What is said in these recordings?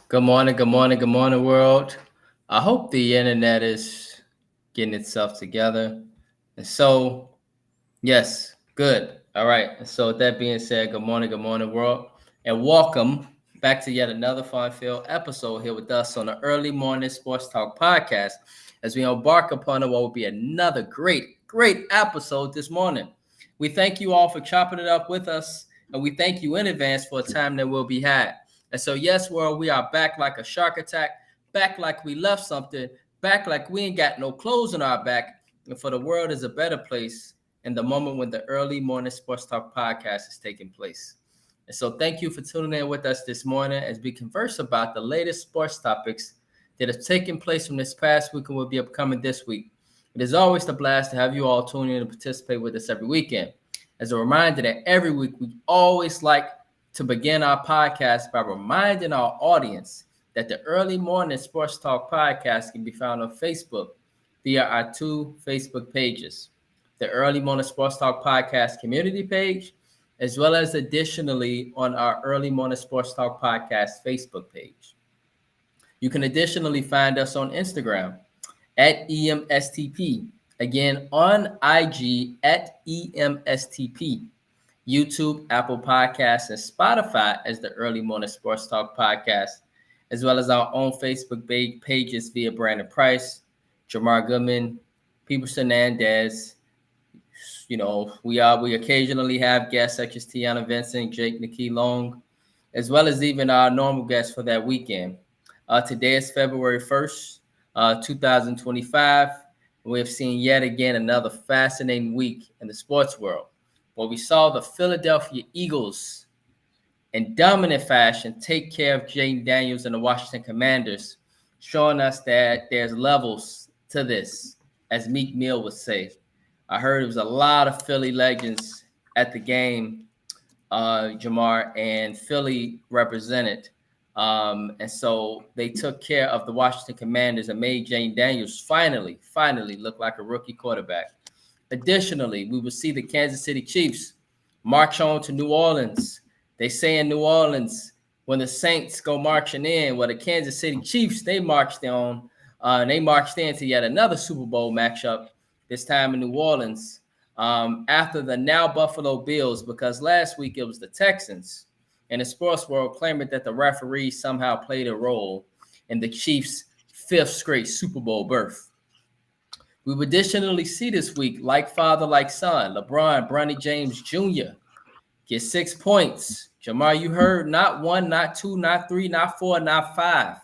Good morning, world. I hope the internet is getting itself together. And so, yes, good. All right. And so, with that being said, good morning, world. And welcome back to yet another fun-filled episode here with us on the Early Morning Sports Talk podcast as we embark upon what will be another great episode this morning. We thank you all for chopping it up with us, and we thank you in advance for a time that will be had. And so, yes, world, we are back like a shark attack, back like we left something, back like we ain't got no clothes on our back. And for the world is a better place in the moment when the Early Morning Sports Talk podcast is taking place. And so, thank you for tuning in with us this morning as we converse about the latest sports topics that have taken place from this past week and will be upcoming this week. It is always a blast to have you all tune in and participate with us every weekend. As a reminder that every week we always like to begin our podcast by reminding our audience that the Early Morning Sports Talk podcast can be found on Facebook via our two Facebook pages, the Early Morning Sports Talk podcast community page, as well as additionally on our Early Morning Sports Talk podcast Facebook page. You can additionally find us on Instagram at EMSTP. Again, on IG at EMSTP. YouTube, Apple Podcasts, and Spotify as the Early Morning Sports Talk podcast, as well as our own Facebook pages via Brandon Price, Jamar Goodman, People Hernandez. You know, we occasionally have guests such as Tiana Vincent, Jake Nikki Long, as well as even our normal guests for that weekend. Today is February 1st, 2025. We have seen yet again another fascinating week in the sports world where we saw the Philadelphia Eagles in dominant fashion take care of Jaden Daniels and the Washington Commanders, showing us that there's levels to this, as Meek Mill would say. I heard it was a lot of Philly legends at the game, Jamar, and Philly represented. And so they took care of the Washington Commanders and made Jaden Daniels finally look like a rookie quarterback. Additionally, we will see the Kansas City Chiefs march on to New Orleans. They say in New Orleans, when the Saints go marching in, well, the Kansas City Chiefs, they marched on, and they marched into yet another Super Bowl matchup, this time in New Orleans, after the now Buffalo Bills, because last week it was the Texans, and the sports world claiming that the referees somehow played a role in the Chiefs' fifth straight Super Bowl berth. We would additionally see this week, like father, like son, LeBron, Bronny James Jr. get 6 points. Jamar, you heard not one, not two, not three, not four, not five,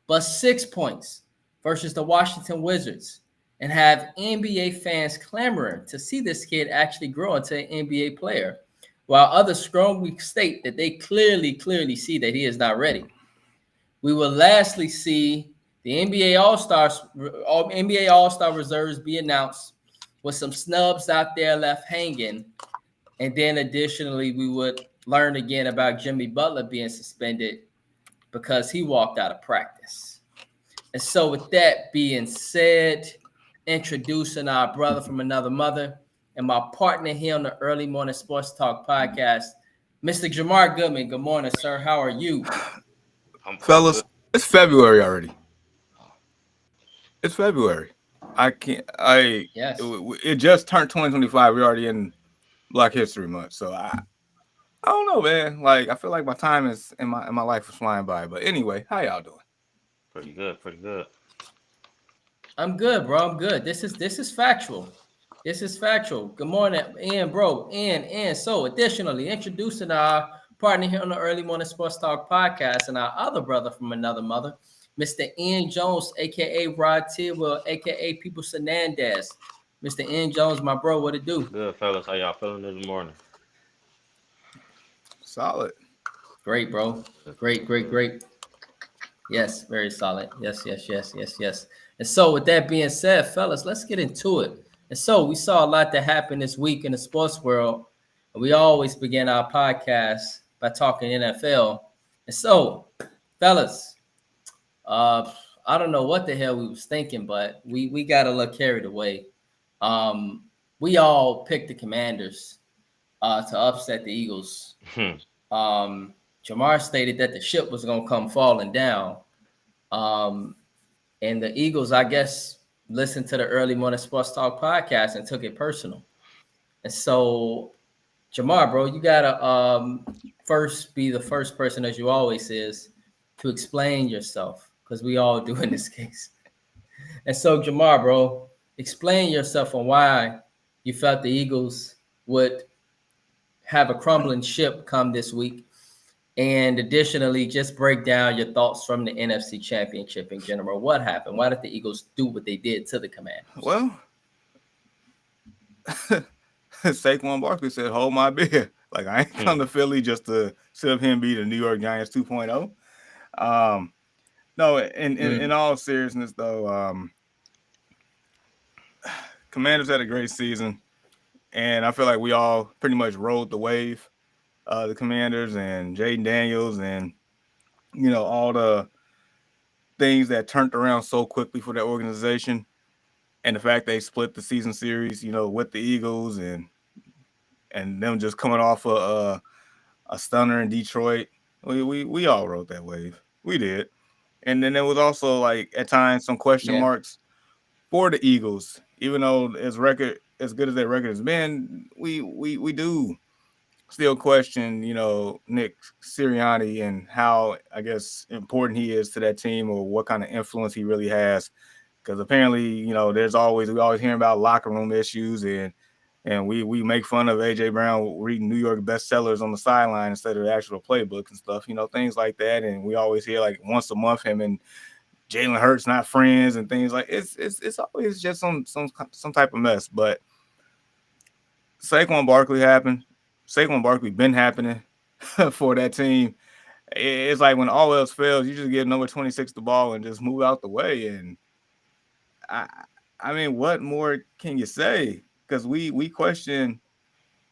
but 6 points versus the Washington Wizards, and have NBA fans clamoring to see this kid actually grow into an NBA player, while others strongly state that they clearly see that he is not ready. We will lastly see the NBA All-Star reserves be announced with some snubs out there left hanging. And then additionally, we would learn again about Jimmy Butler being suspended because he walked out of practice. And so with that being said, introducing our brother from another mother and my partner here on the Early Morning Sports Talk podcast, Mr. Jamar Goodman. Good morning, sir. How are you? I'm Fellas, good. it's February already. It's February. I can't. Yes. It just turned 2025. We're already in Black History Month, so I don't know, man. Like I feel like my time is in my life is flying by. But anyway, how y'all doing? Pretty good. I'm good, bro. I'm good. This is factual. This is factual. Good morning, Ian, bro. Ian. So, additionally, introducing our partner here on the Early Morning Sports Talk podcast and our other brother from another mother, Mr. Ian Jones, aka Rod Tidwell, aka People Hernandez. Mr. Ian Jones, my bro, what it do? Good fellas. How y'all feeling this morning? Solid. Great, bro. Good. Great. Yes, very solid. Yes. And so, with that being said, fellas, let's get into it. And so, we saw a lot that happened this week in the sports world. We always begin our podcast by talking NFL. And so, fellas, uh, I don't know what the hell we was thinking, but we got a little carried away. Um, we all picked the Commanders to upset the Eagles. Hmm. Um, Jamar stated that the ship was going to come falling down. And the Eagles, I guess, listened to the Early Morning Sports Talk podcast and took it personal. And so, Jamar, bro, you got to first be the first person, as you always is, to explain yourself, because we all do in this case. And so, Jamar, bro, explain yourself on why you felt the Eagles would have a crumbling ship come this week. And additionally, just break down your thoughts from the NFC Championship in general. What happened? Why did the Eagles do what they did to the Commanders? Well, Saquon Barkley said, hold my beer. Like, I ain't come to Philly just to sit up here and be the New York Giants 2.0. No, in all seriousness, though, Commanders had a great season. And I feel like we all pretty much rode the wave. The Commanders and Jaden Daniels and, all the things that turned around so quickly for that organization. And the fact they split the season series, with the Eagles and them just coming off a stunner in Detroit. We all rode that wave. We did. And then there was also, like, at times some question marks for the Eagles. Even though as good as their record has been, we do still question, Nick Sirianni and how, I guess, important he is to that team or what kind of influence he really has. Because apparently, we always hearing about locker room issues and we make fun of A.J. Brown reading New York bestsellers on the sideline instead of the actual playbook and stuff, things like that. And we always hear, like, once a month him and Jalen Hurts not friends and things like it's always just some type of mess. But Saquon Barkley happened. Saquon Barkley been happening for that team. It's like when all else fails, you just give number 26 the ball and just move out the way. And I mean, what more can you say? Because we question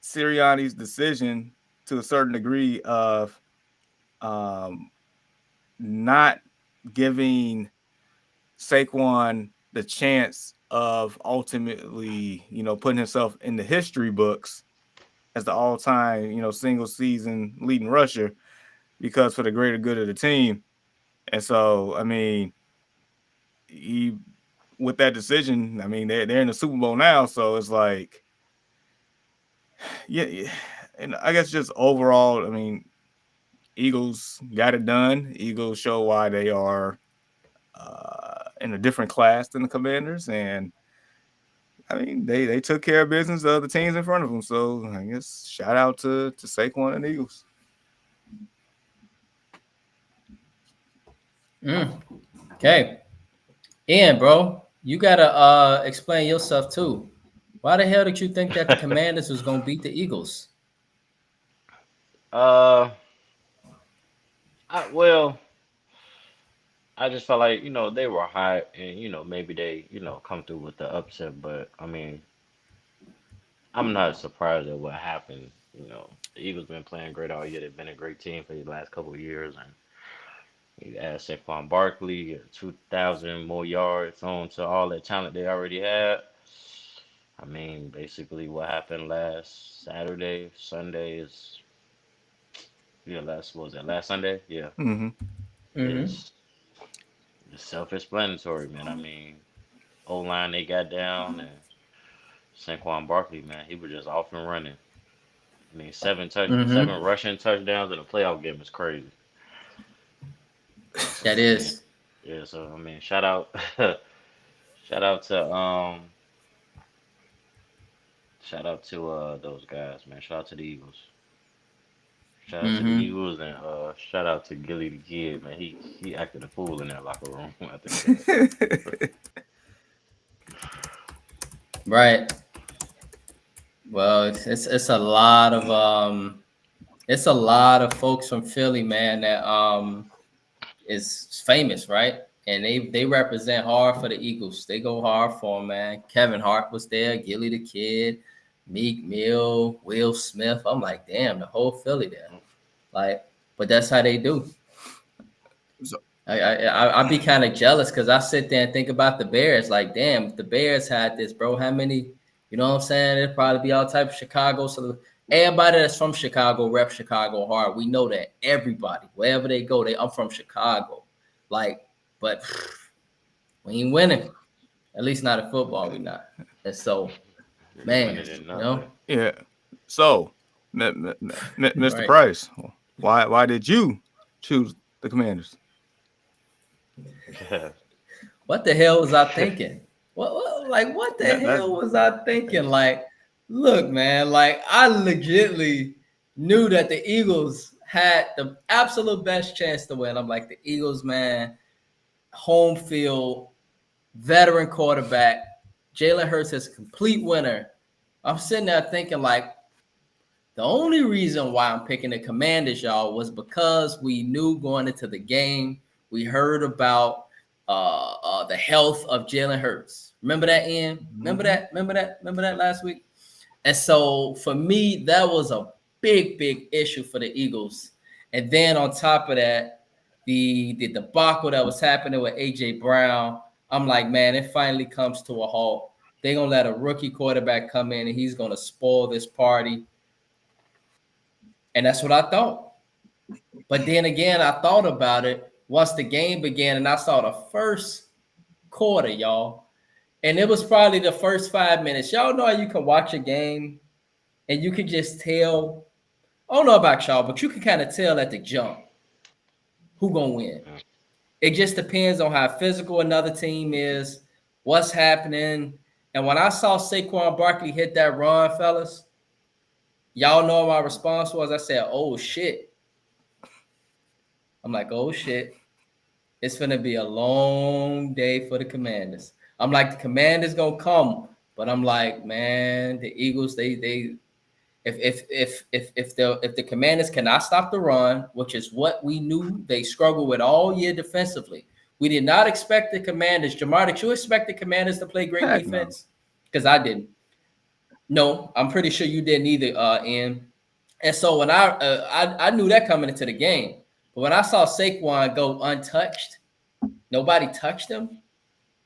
Sirianni's decision to a certain degree of not giving Saquon the chance of ultimately, putting himself in the history books as the all-time, single season leading rusher, because for the greater good of the team. And so, I mean, with that decision, I mean, they're in the Super Bowl now, so it's like, yeah. And I guess just overall, I mean, Eagles got it done. Eagles show why they are in a different class than the Commanders, and I mean, they took care of business of the teams in front of them. So I guess shout out to Saquon and the Eagles. Okay. Ian, bro, you gotta explain yourself too. Why the hell did you think that the Commanders was gonna beat the Eagles? I just felt like, they were hot and, maybe they, come through with the upset. But, I mean, I'm not surprised at what happened. The Eagles been playing great all year. They've been a great team for the last couple of years. And you add Saquon Barkley, 2,000 more yards on to all that talent they already had. I mean, basically what happened last Sunday is, last Sunday? Yeah. It's self-explanatory, man. I mean, O-line they got down, and Saquon Barkley, man, he was just off and running. I mean, 7 rushing touchdowns in a playoff game is crazy. That is. Yeah, so I mean, shout out to those guys, man. Shout out to the Eagles. Shout out to the Eagles and shout out to Gilly the Kid, man. He acted a fool in that locker room. I think. Right. Well, it's a lot of folks from Philly, man, that is famous, right? And they represent hard for the Eagles. They go hard for them, man. Kevin Hart was there, Gilly the Kid, Meek Mill, Will Smith. I'm like, damn, the whole Philly there. Like, but that's how they do. So I'd be kind of jealous because I sit there and think about the Bears. Like, damn, if the Bears had this, bro, how many? You know what I'm saying? It'd probably be all type of Chicago. So Everybody that's from Chicago rep Chicago hard. We know that. Everybody, wherever they go, I'm from Chicago. Like, but we ain't winning. At least not in football, we not. And so, man, you know. Yeah. So, Mr. Right. Price, why did you choose the Commanders? What the hell was I thinking? What the hell was I thinking? Like, look, man, like I legitimately knew that the Eagles had the absolute best chance to win. I'm like, the Eagles, man, home field, veteran quarterback, Jalen Hurts is a complete winner. I'm sitting there thinking, like, the only reason why I'm picking the Commanders, y'all, was because we knew going into the game, we heard about the health of Jalen Hurts. Remember that, Ian? Remember that last week? And so for me, that was a big issue for the Eagles. And then on top of that, the debacle that was happening with A.J. Brown, I'm like, man, it finally comes to a halt. They're going to let a rookie quarterback come in and he's going to spoil this party. And that's what I thought. But then again, I thought about it once the game began and I saw the first quarter, y'all. And it was probably the first 5 minutes. Y'all know how you can watch a game and you can just tell. I don't know about y'all, but you can kind of tell at the jump who going to win. It just depends on how physical another team is, what's happening. And when I saw Saquon Barkley hit that run, fellas, y'all know my response was, I said, oh, shit. I'm like, oh, shit. It's going to be a long day for the Commanders. I'm like, the Commanders going to come. But I'm like, man, the Eagles, if the Commanders cannot stop the run, which is what we knew they struggled with all year defensively. We did not expect the Commanders. Jamar, did you expect the Commanders to play great defense? Because I didn't. No, I'm pretty sure you didn't either, Ian. And so when I knew that coming into the game, but when I saw Saquon go untouched, nobody touched him.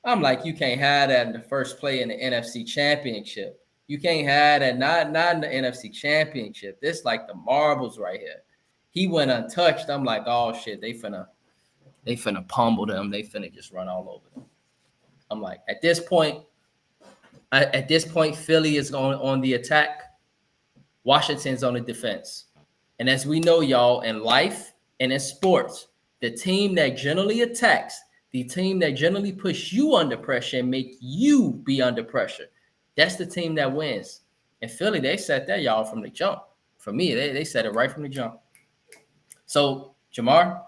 I'm like, you can't have that in the first play in the NFC Championship. You can't have that, not in the NFC Championship. This like the marbles right here. He went untouched. I'm like, oh shit, they finna pummel them. They finna just run all over them. I'm like, at this point, Philly is on the attack. Washington's on the defense. And as we know, y'all, in life and in sports, the team that generally attacks, the team that generally puts you under pressure and make you be under pressure, that's the team that wins. And Philly, they set that, y'all, from the jump. For me, they set it right from the jump. So, Jamar,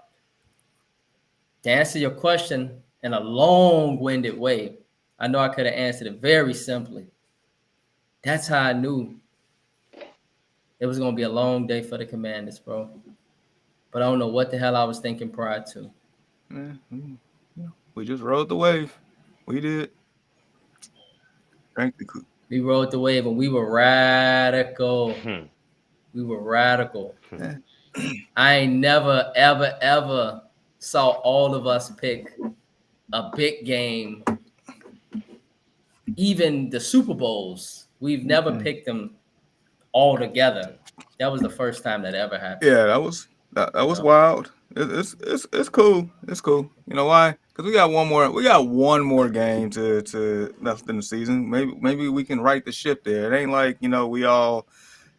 to answer your question in a long-winded way, I know I could have answered it very simply. That's how I knew it was going to be a long day for the Commanders, bro. But I don't know what the hell I was thinking prior to. We just rode the wave. We did. We rode the wave and we were radical. We were radical. I ain't never, ever saw all of us pick a big game. Even the Super Bowls, we've never picked them all together. That was the first time that ever happened. Yeah, that was wild. It's cool. It's cool. You know why? Because we got one more game to left in the season. Maybe we can right the ship there. It ain't like, we all,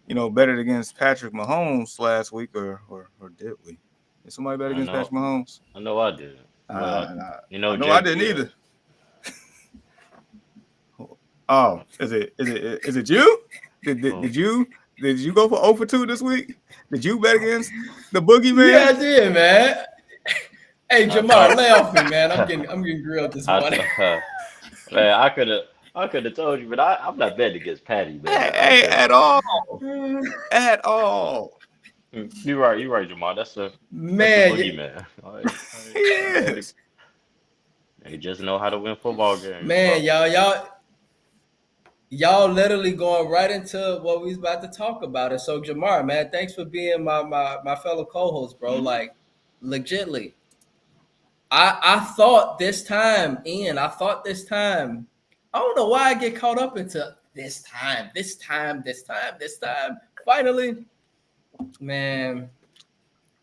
betted against Patrick Mahomes last week, or did we? Did somebody bet against Patrick Mahomes? I know I did. No, I didn't either. Oh, is it you? Did you go for 0 for 2 this week? Did you bet against the boogeyman? Yeah, I did, man. Hey, Jamar, lay off me, man. I'm getting grilled this morning. Man, I could have told you, but I'm not betting against Patty, man. Hey, at all. At all. You're right, Jamar. That's the boogeyman. He is. They just know how to win football games. Man, y'all literally going right into what we was about to talk about. And so, Jamar, man, thanks for being my fellow co-host, bro. Like, legitly. I thought this time, Ian, I don't know why I get caught up into this time. Finally, man.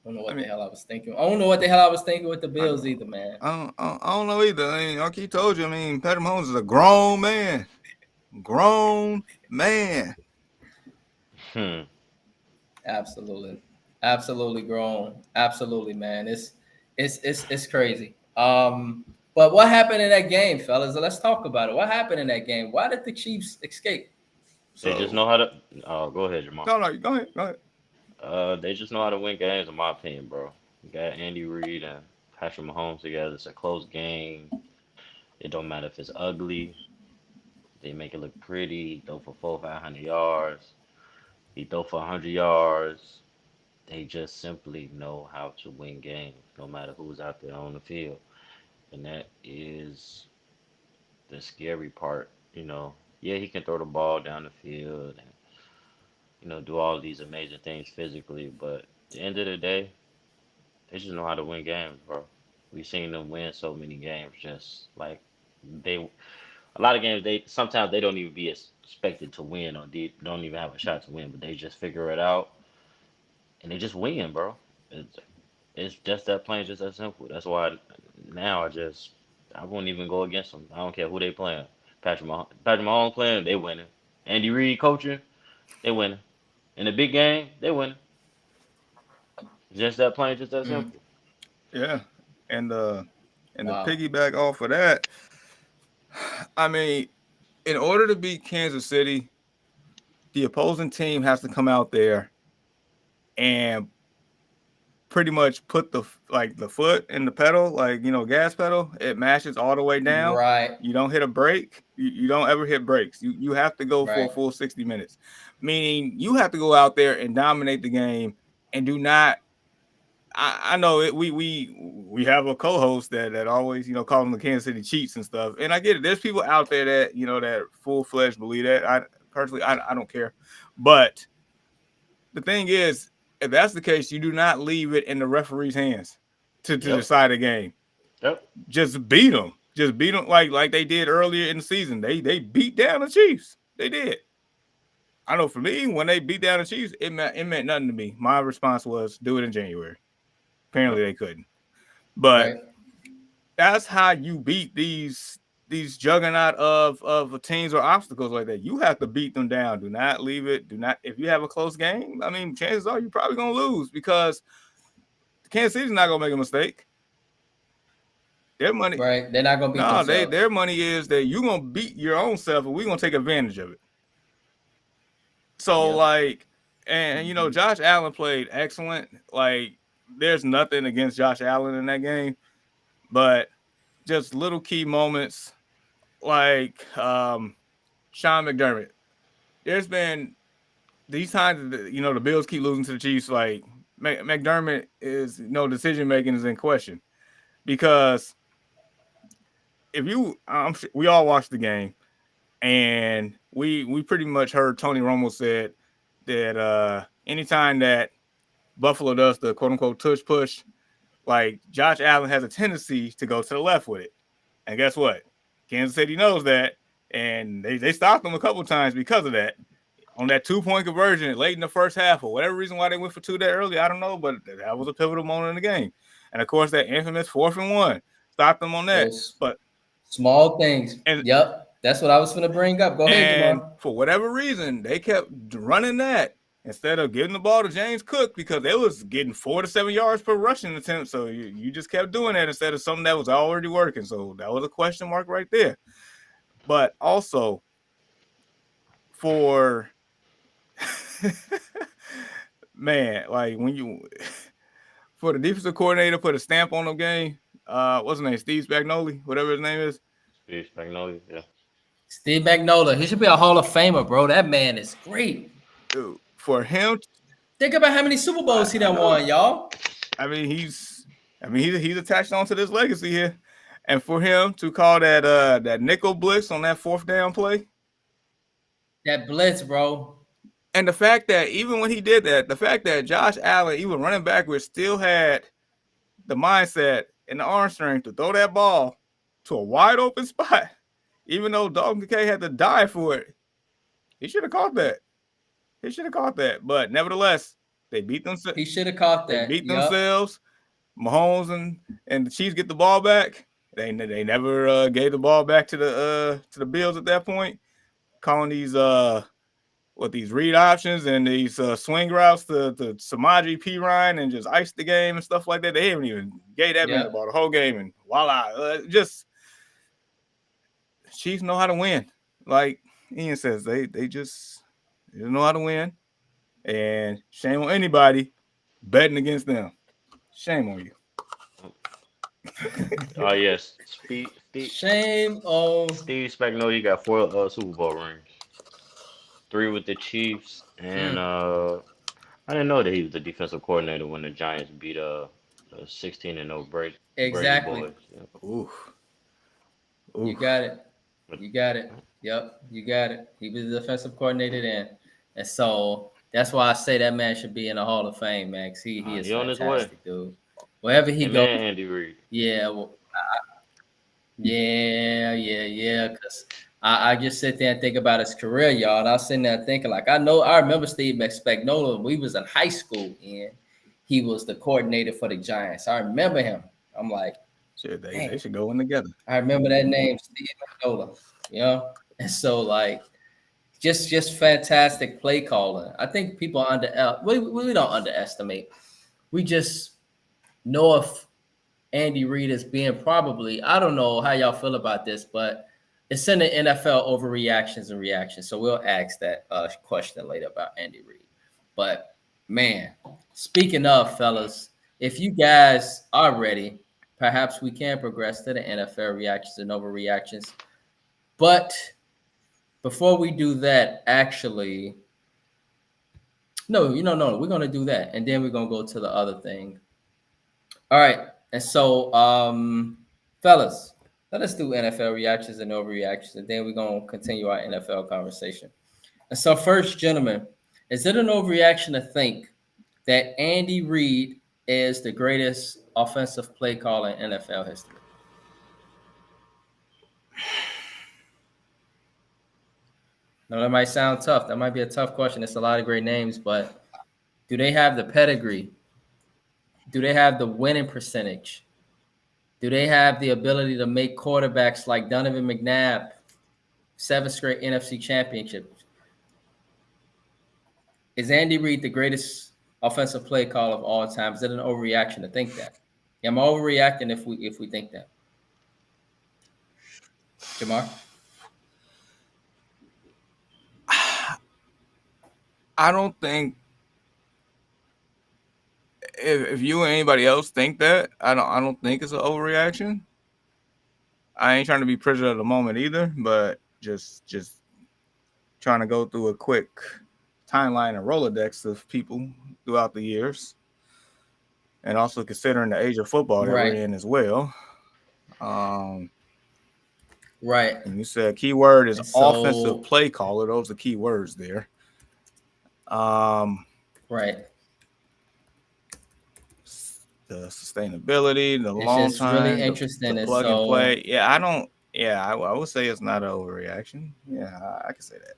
I don't know what the hell I was thinking. I don't know what the hell I was thinking with the Bills either, man. I don't know either. I mean, like he told you, I mean, Patrick Mahomes is a grown man. Grown man. Absolutely grown. Absolutely, man. It's crazy. But what happened in that game, fellas? Let's talk about it. What happened in that game? Why did the Chiefs escape? They just know how to. Oh, go ahead, Jamal. No, go ahead. They just know how to win games, in my opinion, bro. You got Andy Reid and Patrick Mahomes together. It's a close game. It don't matter if it's ugly. They make it look pretty. He throw for 500 yards. He throw for 100 yards. They just simply know how to win games, no matter who's out there on the field. And that is the scary part, you know. Yeah, he can throw the ball down the field and, you know, do all these amazing things physically, but at the end of the day, they just know how to win games, bro. We've seen them win so many games, just like they, a lot of games, they sometimes they don't even be expected to win or they don't even have a shot to win, but they just figure it out and they just win, bro. It's, it's just that plain, just that simple. That's why now I won't even go against them. I don't care who they playing. Patrick Mahomes playing, they winning. Andy Reid coaching, they winning. In the big game, they winning. Just that plain, just that simple. Yeah, and Wow. the piggyback off of that, I mean, in order to beat Kansas City, the opposing team has to come out there and pretty much put the foot in the pedal, like, you know, gas pedal. It mashes all the way down. Right. You don't hit a brake. You don't ever hit brakes. You have to go for a Right. full 60 minutes, meaning you have to go out there and dominate the game and do not. I know it. We have a co-host that always, you know, call them the Kansas City cheats and stuff. And I get it. There's people out there that, you know, that full-fledged believe that. I personally, I don't care. But the thing is, if that's the case, you do not leave it in the referee's hands to Yep. decide a game. Yep. Just beat them. Just beat them like they did earlier in the season. They beat down the Chiefs. They did. I know for me, when they beat down the Chiefs, it meant nothing to me. My response was do it in January. Apparently they couldn't. But Right. that's how you beat these juggernaut of teams or obstacles like that. You have to beat them down. Do not leave it. Do not. If you have a close game, I mean, chances are you're probably gonna lose because Kansas City's not gonna make a mistake. Their money, Right. They're not gonna beat themselves. their money is that you're gonna beat your own self, and we're gonna take advantage of it. So Yep. like, and you know, Josh Allen played excellent. Like, there's nothing against Josh Allen in that game, but just little key moments like Sean McDermott. There's been these times that, you know, the Bills keep losing to the Chiefs. Like McDermott is, you know, decision making is in question because if you, we all watched the game and we pretty much heard Tony Romo said that anytime that Buffalo does the quote unquote tush push, like Josh Allen has a tendency to go to the left with it. And guess what? Kansas City knows that. And they stopped them a couple of times because of that. On that 2-point conversion late in the first half, or whatever reason why they went for 2 that early, I don't know, but that was a pivotal moment in the game. And of course, that infamous 4th and 1 stopped them on that. Those but small things. Yep. That's what I was going to bring up. Go ahead, and Jamal. for whatever reason, they kept running that instead of giving the ball to James Cook because they was getting 4 to 7 yards per rushing attempt. So you just kept doing that instead of something that was already working. So that was a question mark right there. But also for man, like when you for the defensive coordinator put a stamp on the game, what's his name? Steve Spagnuolo, whatever his name is. Steve Spagnuolo, yeah. Steve Spagnuolo. He should be a Hall of Famer, bro. That man is great. Dude, for him, think about how many Super Bowls he done won, y'all. I mean, he's attached onto this legacy here. And for him to call that nickel blitz on that 4th down play. That blitz, bro. And the fact that even when he did that, the fact that Josh Allen, even running backwards, still had the mindset and the arm strength to throw that ball to a wide open spot, even though Dalton Kincaid had to die for it. He should have caught that. He should have caught that. But nevertheless, they beat themselves. He should have caught They that. beat Yep. themselves. Mahomes and the Chiefs get the ball back. They never gave the ball back to the Bills at that point. Calling these these read options and these swing routes to Samaje Perine and just ice the game and stuff like that. They haven't even gave that man the ball the whole game, and voila, just Chiefs know how to win. Like Ian says, they just know how to win, and shame on anybody betting against them. Shame on you. Oh yes, Shame on Steve Spagnuolo got 4 Super Bowl rings, 3 with the Chiefs, and I didn't know that he was the defensive coordinator when the Giants beat 16-0 Brady exactly. boys. Yeah. Ooh. You got it. You got it. Yep, you got it. He was the defensive coordinator then, and so that's why I say that man should be in the Hall of Fame, Max. He is He on his way. fantastic, dude. Wherever he Him goes, and Andy Reid. yeah, yeah. Because I just sit there and think about his career, y'all. And I was sitting there thinking, like, I remember Steve Spagnuolo when we was in high school, and he was the coordinator for the Giants. I remember him. I'm like, shit, they should go in together. I remember that name, Steve Spagnuolo. You know, and so like, just fantastic play calling. I think people we don't underestimate. We just know of Andy Reid as being probably, I don't know how y'all feel about this, but it's in the NFL overreactions and reactions. So we'll ask that question later about Andy Reid. But man, speaking of fellas, if you guys are ready, perhaps we can progress to the NFL reactions and overreactions. But before we do that, actually, no, we're gonna do that, and then we're gonna go to the other thing. All right, and so, fellas, let us do NFL reactions and overreactions, and then we're gonna continue our NFL conversation. And so, first, gentlemen, is it an overreaction to think that Andy Reid is the greatest offensive play caller in NFL history? Now, that might sound tough. That might be a tough question. It's a lot of great names, but do they have the pedigree? Do they have the winning percentage? Do they have the ability to make quarterbacks like Donovan McNabb 7 straight NFC championships? Is Andy Reid the greatest offensive play call of all time? Is it an overreaction to think that? Am I overreacting if we think that? Jamar? I don't think if you and anybody else think that, I don't think it's an overreaction. I ain't trying to be prisoner of the moment either, but just trying to go through a quick timeline and Rolodex of people throughout the years, and also considering the age of football that we're in as well. Right. And you said keyword is offensive play caller. Those are key words there. Right. The sustainability, the It's long just time, really interesting. the plug and play. Yeah, I don't. Yeah, I would say it's not an overreaction. Yeah, I can say that.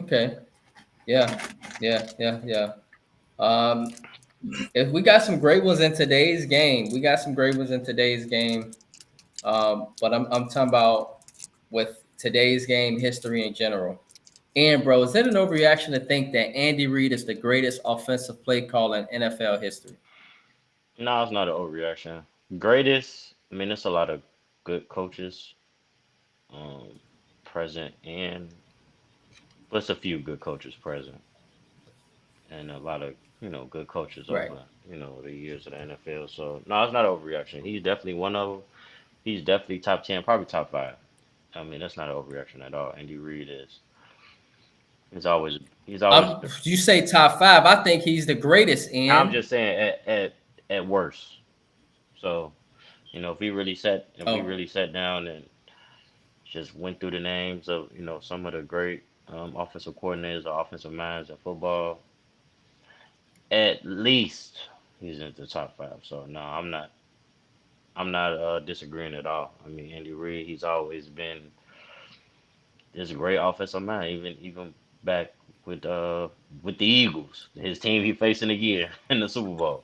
Okay. Yeah. If we got some great ones in today's game, but I'm talking about with today's game history in general. And bro, is it an overreaction to think that Andy Reid is the greatest offensive play caller in NFL history? No, it's not an overreaction. Greatest, I mean, there's a lot of good coaches present, and plus a few good coaches present, and a lot of good coaches Right. over the years of the NFL. So no, it's not an overreaction. He's definitely one of them. He's definitely top 10, probably top 5. I mean, that's not an overreaction at all. Andy Reid is. He's always. You say top 5. I think he's the greatest. I'm just saying at worst. So, if we really sat down and just went through the names of some of the great offensive coordinators or offensive minds in football, at least he's in the top 5. So no, I'm not disagreeing at all. I mean, Andy Reid, he's always been is a great offensive mind. Even back with the Eagles, his team he facing again in the Super Bowl.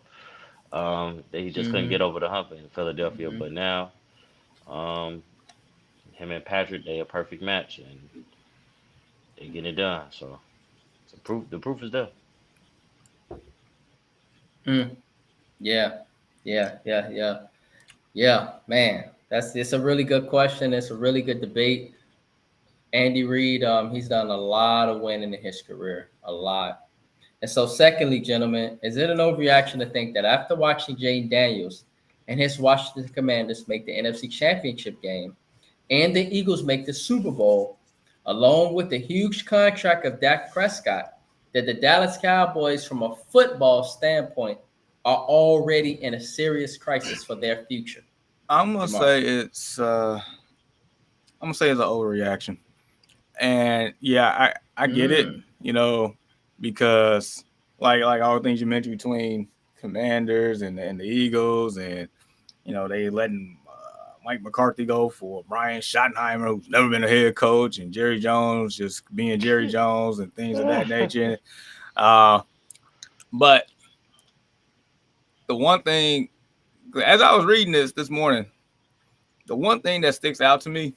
That he just couldn't get Mm-hmm. over the hump in Philadelphia. Mm-hmm. But now, um, him and Patrick, they a perfect match, and they get it done. So the proof is there. Mm. Yeah. Yeah. Yeah. Yeah. Yeah. Man, it's a really good question. It's a really good debate. Andy Reid, he's done a lot of winning in his career, a lot. And so, secondly, gentlemen, is it an overreaction to think that after watching Jane Daniels and his Washington Commanders make the NFC Championship game and the Eagles make the Super Bowl, along with the huge contract of Dak Prescott, that the Dallas Cowboys, from a football standpoint, are already in a serious crisis for their future? I'm gonna Jamar. say it's an overreaction. And yeah, I get it, Mm. because like all the things you mentioned between Commanders and the Eagles, and they letting Mike McCarthy go for Brian Schottenheimer, who's never been a head coach, and Jerry Jones just being Jerry Jones and things of that nature. Uh, but the one thing, as I was reading this morning, the one thing that sticks out to me,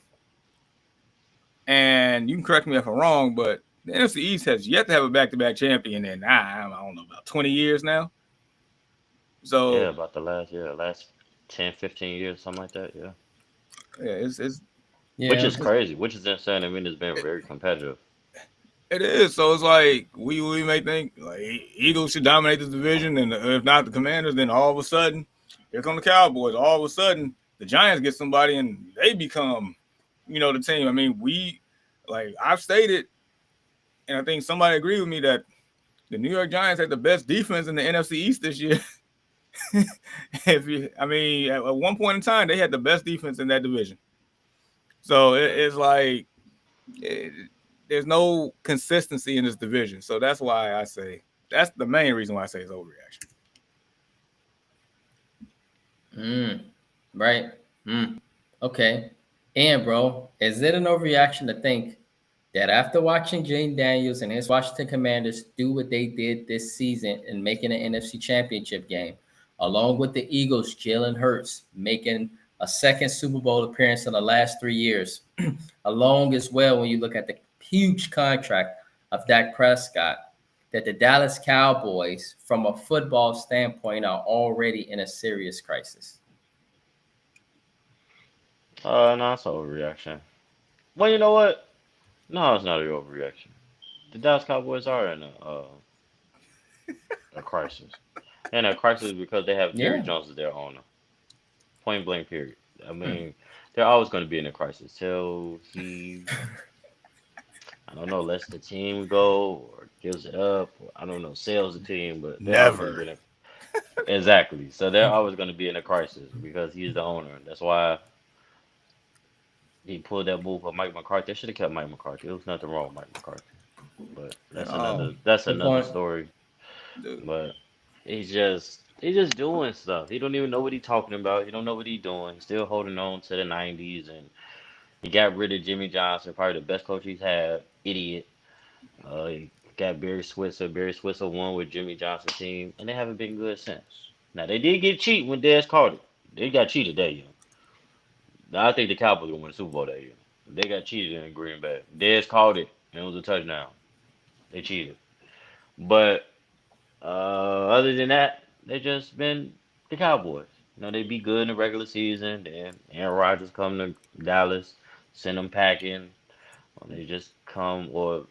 and you can correct me if I'm wrong, but the NFC East has yet to have a back-to-back champion in, I don't know, about 20 years now. Yeah, So about the last 10, 15 years, something like that. Yeah, yeah, it's which Yeah. is crazy, which is insane. I mean, it's been very competitive. it is. So it's like we may think like Eagles should dominate this division, and if not the Commanders, then all of a sudden here come the Cowboys. All of a sudden the Giants get somebody and they become, the team. I mean, I've stated, and I think somebody agreed with me that the New York Giants had the best defense in the NFC East this year. At one point in time, they had the best defense in that division. So it's like there's no consistency in this division. So that's why I say that's the main reason why I say it's overreaction. Right. Okay. And bro, is it an overreaction to think that after watching Jane Daniels and his Washington Commanders do what they did this season and making an NFC Championship game, along with the Eagles, Jalen Hurts making a second Super Bowl appearance in the last 3 years, along as well when you look at the huge contract of Dak Prescott, that the Dallas Cowboys, from a football standpoint, are already in a serious crisis? No, it's an overreaction. Well, you know what? No, it's not an overreaction. The Dallas Cowboys are in a crisis. And a crisis because they have Jerry Yeah. Jones as their owner. Point blank, period. I mean, they're always going to be in a crisis till he, I don't know, lets the team go or gives it up, or I don't know, sells the team, but they're always going to be Never. in a, exactly. So they're always going to be in a crisis because he's the owner. That's why he pulled that move of Mike McCarthy. They should have kept Mike McCarthy. There was nothing wrong with Mike McCarthy. But At that's all. Good another point. story. Dude. But he's just doing stuff. He don't even know what he's talking about. He don't know what he's doing. He's still holding on to the '90s, and he got rid of Jimmy Johnson, probably the best coach he's had. Idiot. He got Barry Switzer. Barry Switzer won with Jimmy Johnson's team, and they haven't been good since. Now they did get cheated when Dez caught it. They got cheated that year. Now I think the Cowboys gonna win the Super Bowl that year. They got cheated in Green Bay. Dez caught it, and it was a touchdown. They cheated. But other than that, they just been the Cowboys. They be good in the regular season. Then Aaron Rodgers come to Dallas, send them packing. Or they just come, or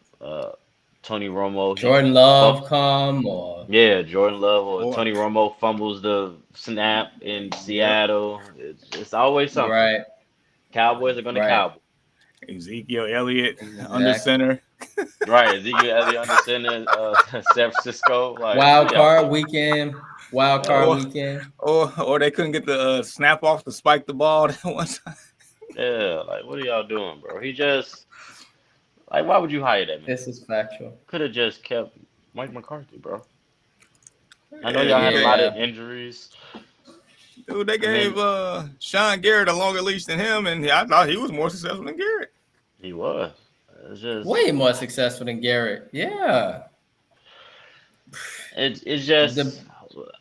Tony Romo, Jordan Love come or yeah, Jordan Love or Or Tony Romo fumbles the snap in yep, Seattle. It's always something. right, Cowboys are going to right, Cowboys. Ezekiel Elliott under exactly. center. Right, Ezekiel Elliott under center, San Francisco. Like, what Wild are y'all card doing? weekend, wild card Yeah, Or weekend. or they couldn't get the snap off to spike the ball that one time. yeah. Like, what are y'all doing, bro? He just like, why would you hire that man? This is factual. Could have just kept Mike McCarthy, bro. I know Yeah, y'all had a lot Yeah, of injuries. dude, they I gave mean, Sean Garrett a longer leash than him, and I thought he was more successful than Garrett. he was. It's just Way more successful than Garrett. Yeah. it's just The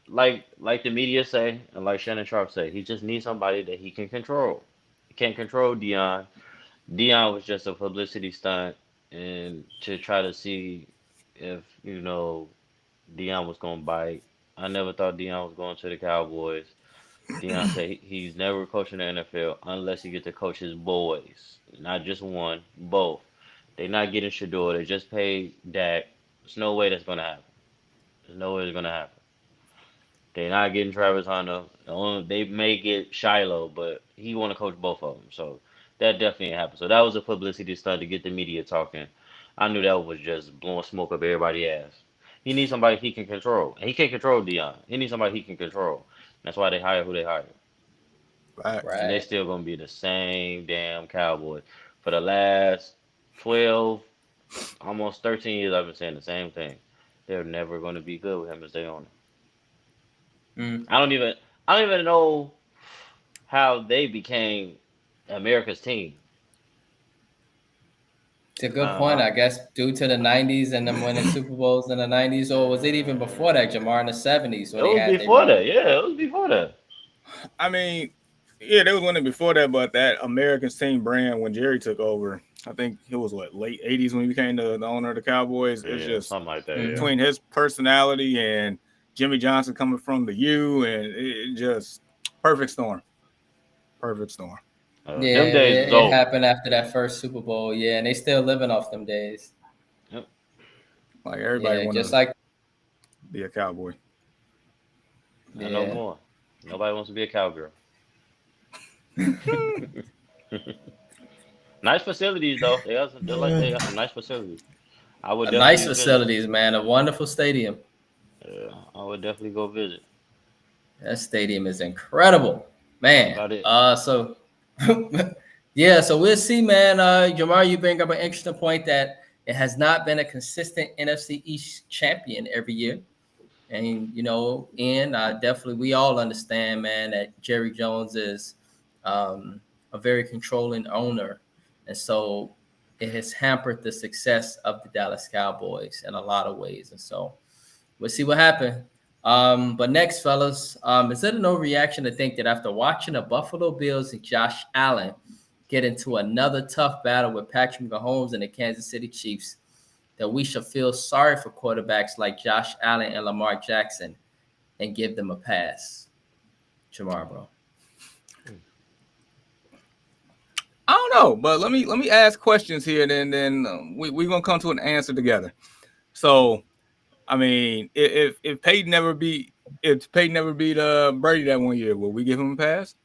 like the media say and like Shannon Sharp say, he just needs somebody that he can control. He can't control Dion. Dion was just a publicity stunt and to try to see if, Dion was gonna bite. I never thought Dion was going to the Cowboys. Dion said he's never coaching the NFL unless he get to coach his boys, not just one, both. They not getting Shador. They just paid Dak. There's no way that's gonna happen. There's no way it's gonna happen. They're not getting Travis Hunter. They may get Shiloh, but he want to coach both of them. So that definitely ain't happened. So that was a publicity stunt to get the media talking. I knew that was just blowing smoke up everybody's ass. He needs somebody he can control. And he can't control Dion. He needs somebody he can control. That's why they hire who they hire. Facts. And they right. still gonna be the same damn Cowboys. For the last 12, almost 13 years I've been saying the same thing. They're never gonna be good with him as their owner. Mm. I don't even I don't even know how they became America's team. It's a good point, Uh, I guess, due to the '90s and them winning Super Bowls in the '90s, or was it even before that, Jamar, in the '70s, it where they was had their before that. run? Yeah, it was before that. I mean, yeah, they was winning before that, but that American team brand when Jerry took over, I think it was what late '80s when he became the owner of the Cowboys. It's Yeah, just something like that. Yeah. Hmm. between his personality and Jimmy Johnson coming from the U, and it just perfect storm. Perfect storm. Yeah, Them days is it over. happened after that first Super Bowl. Yeah, and they still living off them days. Yep. Like everybody Yeah, want just to like be a Cowboy. And no yeah. more. Nobody wants to be a cowgirl. Nice facilities though. They got some nice facilities. I would A nice definitely visit. facilities, man. A wonderful stadium. Yeah, I would definitely go visit. That stadium is incredible, That's man. about it. So yeah, so we'll see, man. Jamar, you bring up an interesting point that it has not been a consistent NFC East champion every year. And and definitely we all understand, man, that Jerry Jones is a very controlling owner, and so it has hampered the success of the Dallas Cowboys in a lot of ways. And so we'll see what happens. But next, fellas, is it an overreaction to think that after watching the Buffalo Bills and Josh Allen get into another tough battle with Patrick Mahomes and the Kansas City Chiefs, that we should feel sorry for quarterbacks like Josh Allen and Lamar Jackson and give them a pass? Jamar, bro. I don't know, but let me ask questions here, then we're gonna come to an answer together. So, I mean, if Peyton never beat Brady that one year, will we give him a pass?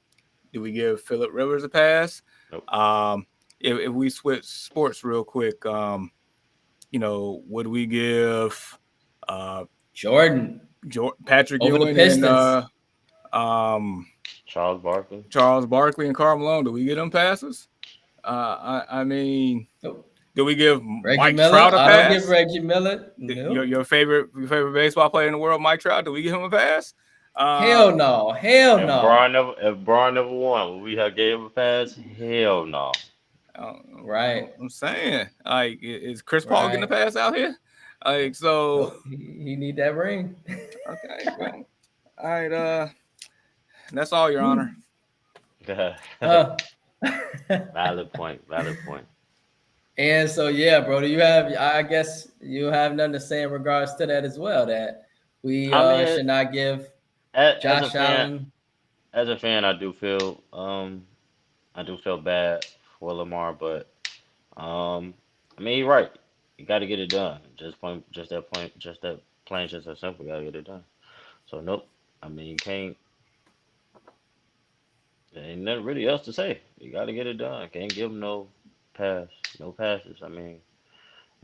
Do we give Phillip Rivers a pass? Nope. If we switch sports real quick, would we give Jordan Patrick over the Ewing and Pistons. um, Charles Barkley. Charles Barkley and Karl Malone? Do we get them passes? I mean, do we give Reggie Mike Miller. Trout a I don't give pass? Reggie Miller. Your No. your favorite baseball player in the world, Mike Trout. Do we give him a pass? Hell no. Hell no. If Braun never won, would we have gave him a pass? Hell no. Right. I'm saying, like, is Chris Paul getting a Right. pass out here? Like, so Nope. He need that ring. okay, well, all right. That's all, Your Honor. Uh, Valid point. Valid point. and so yeah, bro, I guess you have nothing to say in regards to that as well, that we I mean, should not give as a Josh fan, Allen. I do feel bad for Lamar, but I mean, you're right. You got to get it done. Just that plain, just that simple. You got to get it done. So nope. I mean, you can't. There ain't nothing really else to say. You got to get it done. Can't give them pass, no passes. I mean,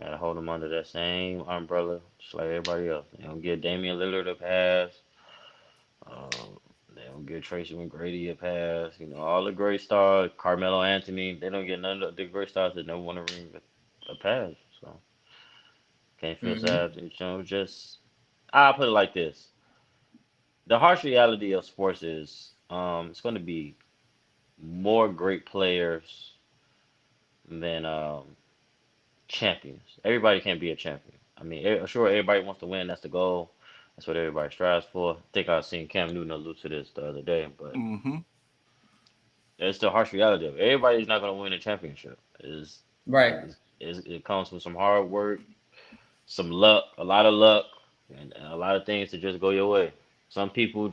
gotta hold them under that same umbrella, just like everybody else. They don't give Damian Lillard a pass. Um, they don't give Tracy McGrady a pass. All the great stars, Carmelo Anthony, they don't get none of the great stars that never want to ring a pass. So can't feel Mhm. sad. Just I put it like this: the harsh reality of sports is, it's going to be more great players than champions. Everybody can't be a champion. I mean, sure, everybody wants to win. That's the goal. That's what everybody strives for. I think I seen Cam Newton allude to this the other day, but Mm-hmm. it's the harsh reality of it. Everybody's not going to win a championship. Right. It comes from some hard work, some luck, a lot of luck, and a lot of things to just go your way. Some people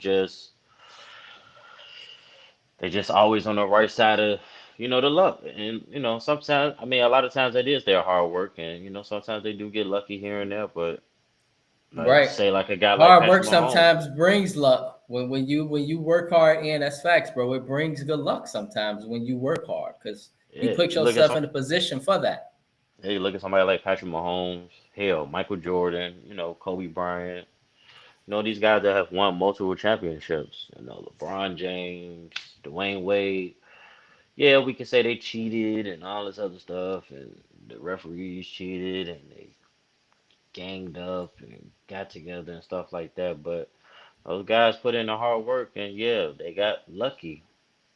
they just always on the right side of the luck, and sometimes I mean a lot of times that is their hard work, and sometimes they do get lucky here and there, but like Right. say like a guy like Hard work Patrick Mahomes, sometimes brings luck. When you work hard, and that's facts, bro. It brings good luck sometimes when you work hard because you yeah, put you look at yourself some, in a position for that. yeah, you look at somebody like Patrick Mahomes, hell, Michael Jordan, Kobe Bryant, these guys that have won multiple championships, LeBron James, Dwayne Wade. Yeah, we can say they cheated and all this other stuff, and the referees cheated and they ganged up and got together and stuff like that. But those guys put in the hard work, and yeah, they got lucky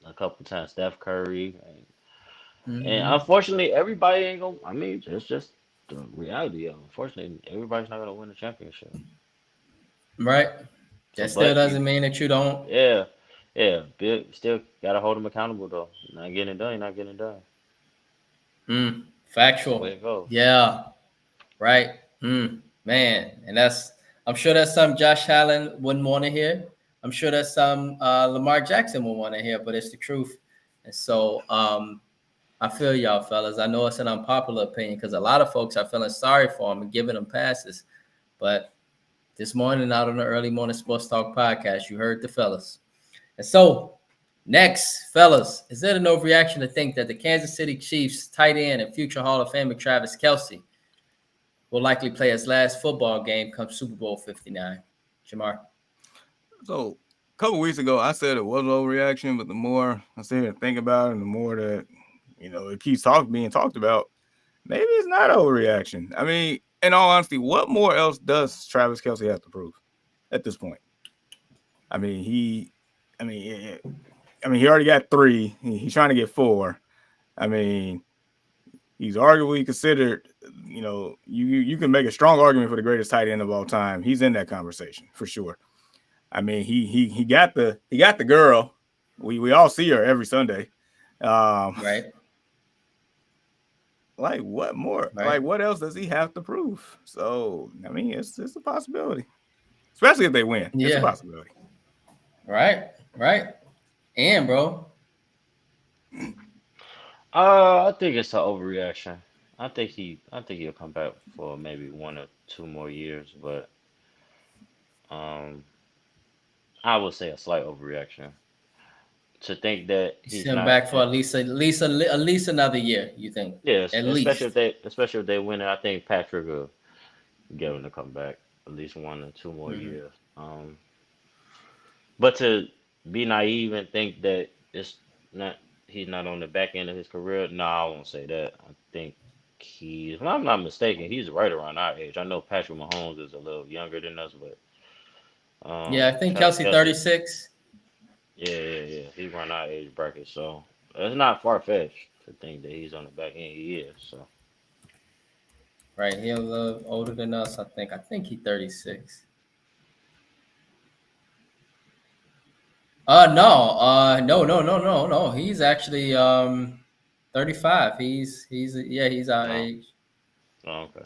a couple times. Steph Curry, and Hmm. unfortunately, everybody ain't gonna. I mean, it's just the reality of it. Unfortunately, everybody's not gonna win a championship. Right. So, That still but you, doesn't mean that you don't. yeah, yeah, still gotta hold them accountable though. Not getting it done, you're not getting it done. That's the way Factual. it goes. Yeah. Right. Man, and I'm sure that's some Josh Allen wouldn't want to hear. I'm sure that's some Lamar Jackson would want to hear, but it's the truth. And so I feel y'all, fellas. I know it's an unpopular opinion because a lot of folks are feeling sorry for him and giving him passes. But this morning, out on the early morning sports talk podcast, you heard the fellas. And so, next, fellas, is it an overreaction to think that the Kansas City Chiefs tight end and future Hall of Famer Travis Kelce will likely play his last football game come Super Bowl 59? Jamar. So a couple weeks ago, I said it was an overreaction, but the more I sit here and think about it, and the more that it keeps being talked about, maybe it's not an overreaction. I mean, in all honesty, what more else does Travis Kelce have to prove at this point? I mean, he already got 3. He's trying to get 4. I mean, he's arguably considered. You can make a strong argument for the greatest tight end of all time. He's in that conversation for sure. I mean, he got the girl. We all see her every Sunday. Right. Like what more? Right. Like what else does he have to prove? So I mean, it's a possibility, especially if they win. It's a Yeah. possibility. Right. Right. And, bro. I think it's an overreaction. I think he'll come back for maybe 1 or 2 more years, but um, I would say a slight overreaction to think that he's Send not. back for at least another year, you think? Yes, At least. especially if they win it, I think Patrick will get him to come back at least 1 or 2 more years. But to be naive and think that it's not he's not on the back end of his career, no, I won't say that. I think if I'm not mistaken, he's right around our age. I know Patrick Mahomes is a little younger than us, but Yeah, I think Travis Kelsey Kelce, 36. yeah, he's around our age bracket, so it's not far fetched to think that he's on the back end. He is, so Right. He a little older than us, I think. I think he's 36. No. He's actually 35. He's our no, age. okay,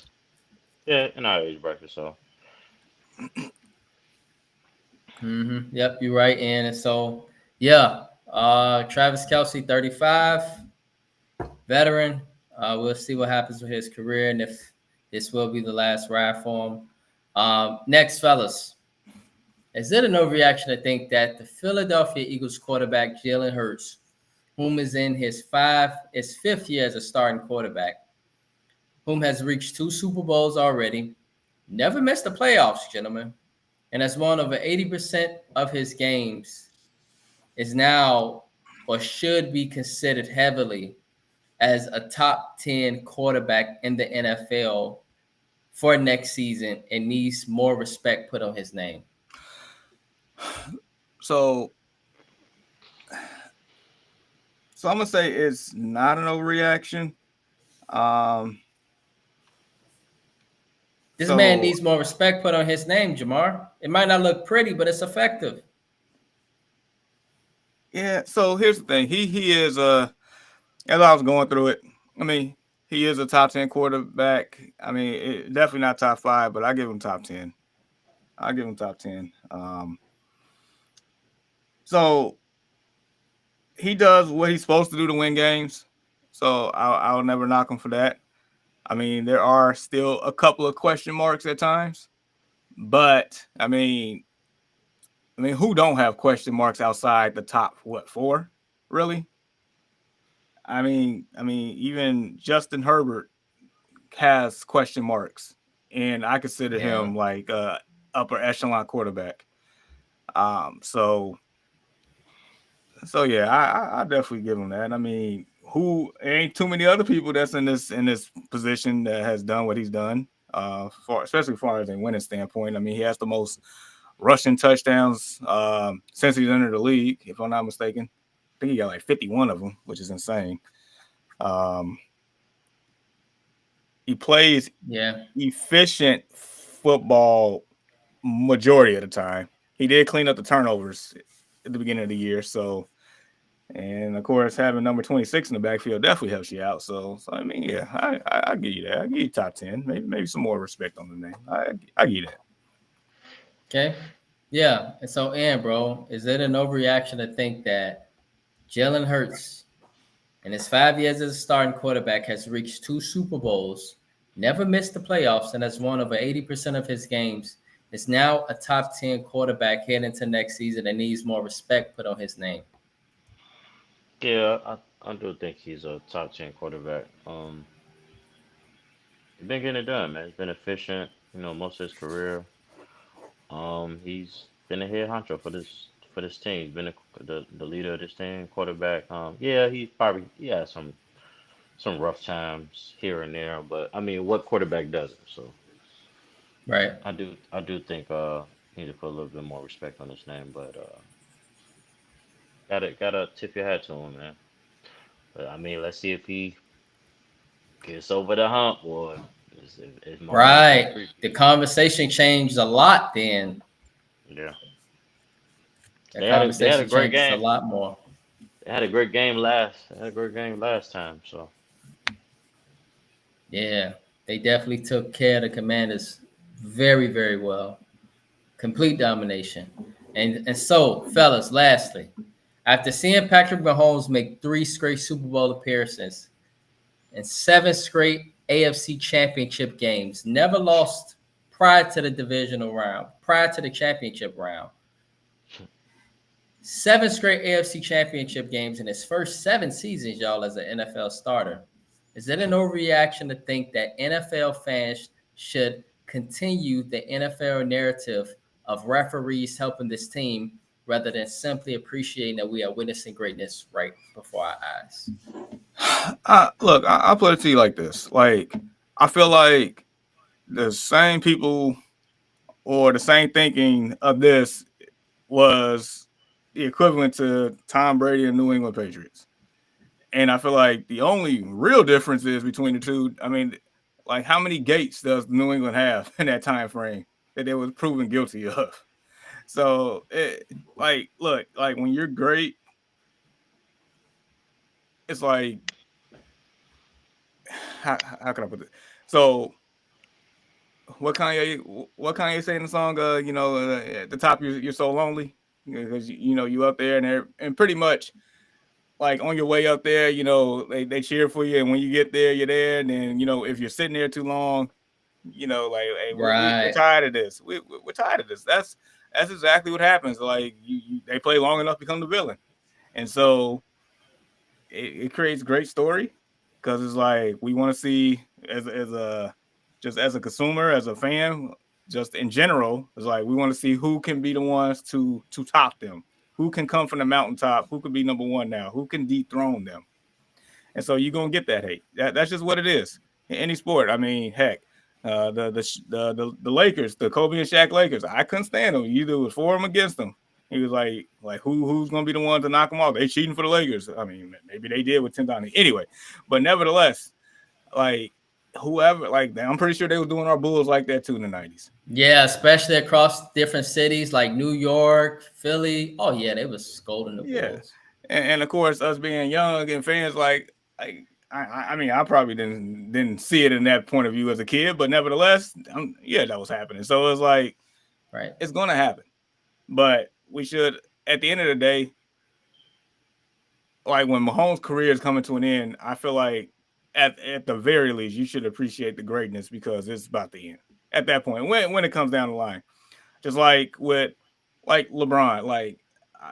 yeah, in our age bracket, so Yep, you're right. And so yeah, Travis Kelsey, 35, veteran. We'll see what happens with his career and if this will be the last ride for him. Next, fellas. Is it an overreaction to think that the Philadelphia Eagles quarterback Jalen Hurts, whom is in his fifth year as a starting quarterback, whom has reached 2 Super Bowls already, never missed the playoffs, gentlemen, and has won over 80% of his games, is now or should be considered heavily as a top 10 quarterback in the NFL for next season and needs more respect put on his name? So I'm gonna say it's not an overreaction. This man needs more respect put on his name, Jamar. It might not look pretty, but it's effective. Yeah. So here's the thing. He is as I was going through it. I mean, he is a top 10 quarterback. I mean, definitely not top 5, but I give him top 10. I give him top 10. So he does what he's supposed to do to win games. So I'll never knock him for that. I mean, there are still a couple of question marks at times, but I mean, who don't have question marks outside the top 4, really? I mean, even Justin Herbert has question marks, and I consider him like upper echelon quarterback. So yeah, I definitely give him that. I mean, ain't too many other people that's in this position that has done what he's done. Especially as far as a winning standpoint. I mean, he has the most rushing touchdowns since he's entered the league, if I'm not mistaken. I think he got like 51 of them, which is insane. He plays efficient football majority of the time. He did clean up the turnovers at the beginning of the year, and of course having number 26 in the backfield definitely helps you out. So I mean, yeah, I give you that. I give you top 10, maybe some more respect on the name. I give you that. Okay, yeah. And so, bro, is it an overreaction to think that Jalen Hurts, in his 5 years as a starting quarterback, has reached 2 Super Bowls, never missed the playoffs, and has won over 80% of his games, is now a top 10 quarterback heading into next season and needs more respect put on his name? Yeah, I do think he's a top 10 quarterback. He's been getting it done, man. He's been efficient, most of his career. He's been a head honcho for this team. He's been the leader of this team, quarterback. Yeah, he had some rough times here and there, but I mean, what quarterback doesn't? So Right. I do think he need to put a little bit more respect on his name, but gotta tip your hat to him, man. But I mean, let's see if he gets over the hump, or is more right. The conversation changed a lot then. Yeah. The conversation had a great changed game. a lot more. They had a great game last time. So yeah, they definitely took care of the Commanders very, very well. Complete domination. And so, fellas, lastly, after seeing Patrick Mahomes make 3 straight Super Bowl appearances and 7 straight AFC championship games, never lost prior to the divisional round, prior to the championship round. 7 straight AFC championship games in his first 7 seasons, y'all, as an NFL starter. Is it an overreaction to think that NFL fans should continue the NFL narrative of referees helping this team rather than simply appreciating that we are witnessing greatness right before our eyes? Look, I'll put it to you like this. Like, I feel like the same people or the same thinking of this was the equivalent to Tom Brady and New England Patriots. And I feel like the only real difference is between the two. I mean, like, how many gates does New England have in that time frame that they was proven guilty of? So, look, like when you're great, it's like, how can I put it? So, what Kanye say in the song? At the top, you're so lonely because you up there and pretty much like on your way up there, they cheer for you, and when you get there, you're there, and then if you're sitting there too long, like, hey, we're tired of this. We're tired of this. That's exactly what happens. Like they play long enough, become the villain, and so it creates great story because it's like we want to see as a consumer, as a fan, just in general, it's like we want to see who can be the ones to top them, who can come from the mountaintop, who could be number one now, who can dethrone them. And so you're gonna get that hate. That's just what it is in any sport. I mean, heck, the Lakers, the Kobe and Shaq Lakers, I couldn't stand them. Either it was for them, against them. He was like who's gonna be the one to knock them off? They cheating for the Lakers. I mean, maybe they did with Tim Donaghy. Anyway, but nevertheless, like, whoever, like, I'm pretty sure they were doing our Bulls like that too in the 90s. Yeah, especially across different cities like New York, Philly. Oh yeah, they was scolding the Yeah. Bulls. And of course, us being young and fans, like, I mean, I probably didn't see it in that point of view as a kid, but nevertheless, yeah, that was happening. So it was like, Right. it's going to happen. But we should, at the end of the day, like when Mahomes' career is coming to an end, I feel like at the very least, you should appreciate the greatness because it's about to end at that point when it comes down the line. Just like with like LeBron, like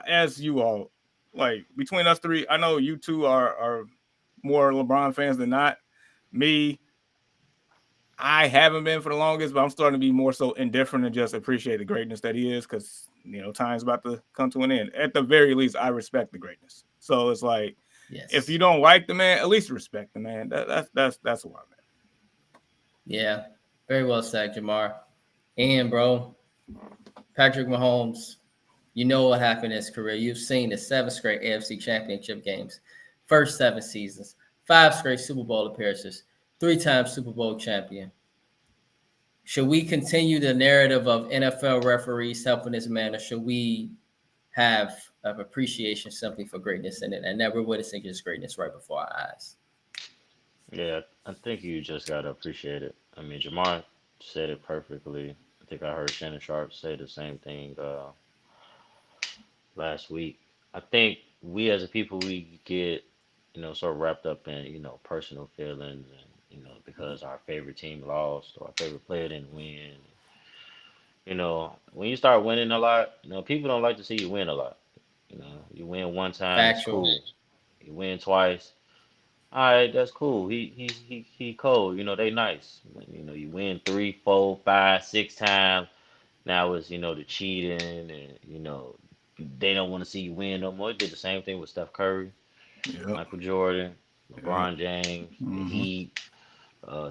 as you all, like between us three, I know you two are more LeBron fans than not. Me, I haven't been for the longest, but I'm starting to be more so indifferent and just appreciate the greatness that he is because, you know, time's about to come to an end. At the very least, I respect the greatness. So it's like, Yes. if you don't like the man, at least respect the man. That's what I'm at. Yeah. Very well said, Jamar. And bro, Patrick Mahomes, you know what happened in his career. You've seen the 7 straight AFC Championship games, first 7 seasons, 5 straight Super Bowl appearances, 3-time Super Bowl champion. Should we continue the narrative of NFL referees helping this man, or should we have of appreciation simply for greatness in it and never witnessing his greatness right before our eyes? Yeah, I think you just gotta appreciate it. I mean, Jamar said it perfectly. I think I heard Shannon Sharp say the same thing last week. I think we as a people we get, sort of wrapped up in, personal feelings and, because our favorite team lost or our favorite player didn't win. When you start winning a lot, people don't like to see you win a lot. You win one time, it's Factual. cool. You win twice, all right, that's cool. He cold. They nice. You win 3, 4, 5, 6 times. Now it's the cheating and they don't want to see you win no more. They did the same thing with Steph Curry, Yep. Michael Jordan, Yep. LeBron James, the Mhm. Heat,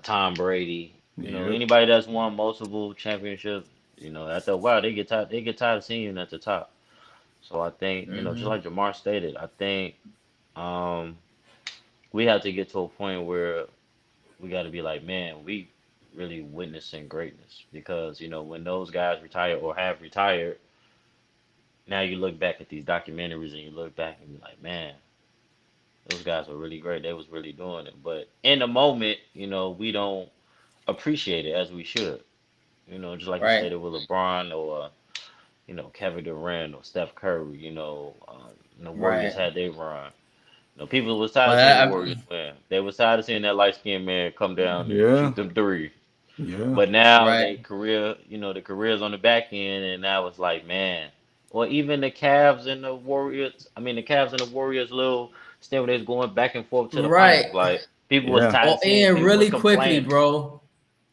Tom Brady. Yep. Anybody that's won multiple championships. After a while they get tired. They get tired of seeing you at the top. So I think just Mm-hmm. like Jamar stated, I think um, we have to get to a point where we got to be like, man, we really witnessing greatness because when those guys retire or have retired, now you look back at these documentaries and you look back and be like, man, those guys were really great. They was really doing it. But in the moment, we don't appreciate it as we should. Just like you Right. stated with LeBron or Kevin Durant or Steph Curry. The Warriors Right. had their run. People was tired of seeing the Well, Warriors win. They was tired of seeing that light skinned man come down and Yeah. shoot them three. Yeah. But now right. they career, the career's on the back end, and now it's like, man, or even the Cavs and the Warriors. I mean, the Cavs and the Warriors little stint where they was going back and forth to the finals. Right. Like people was Yeah. tired Oh, of seeing and people was really quickly, complaining. bro.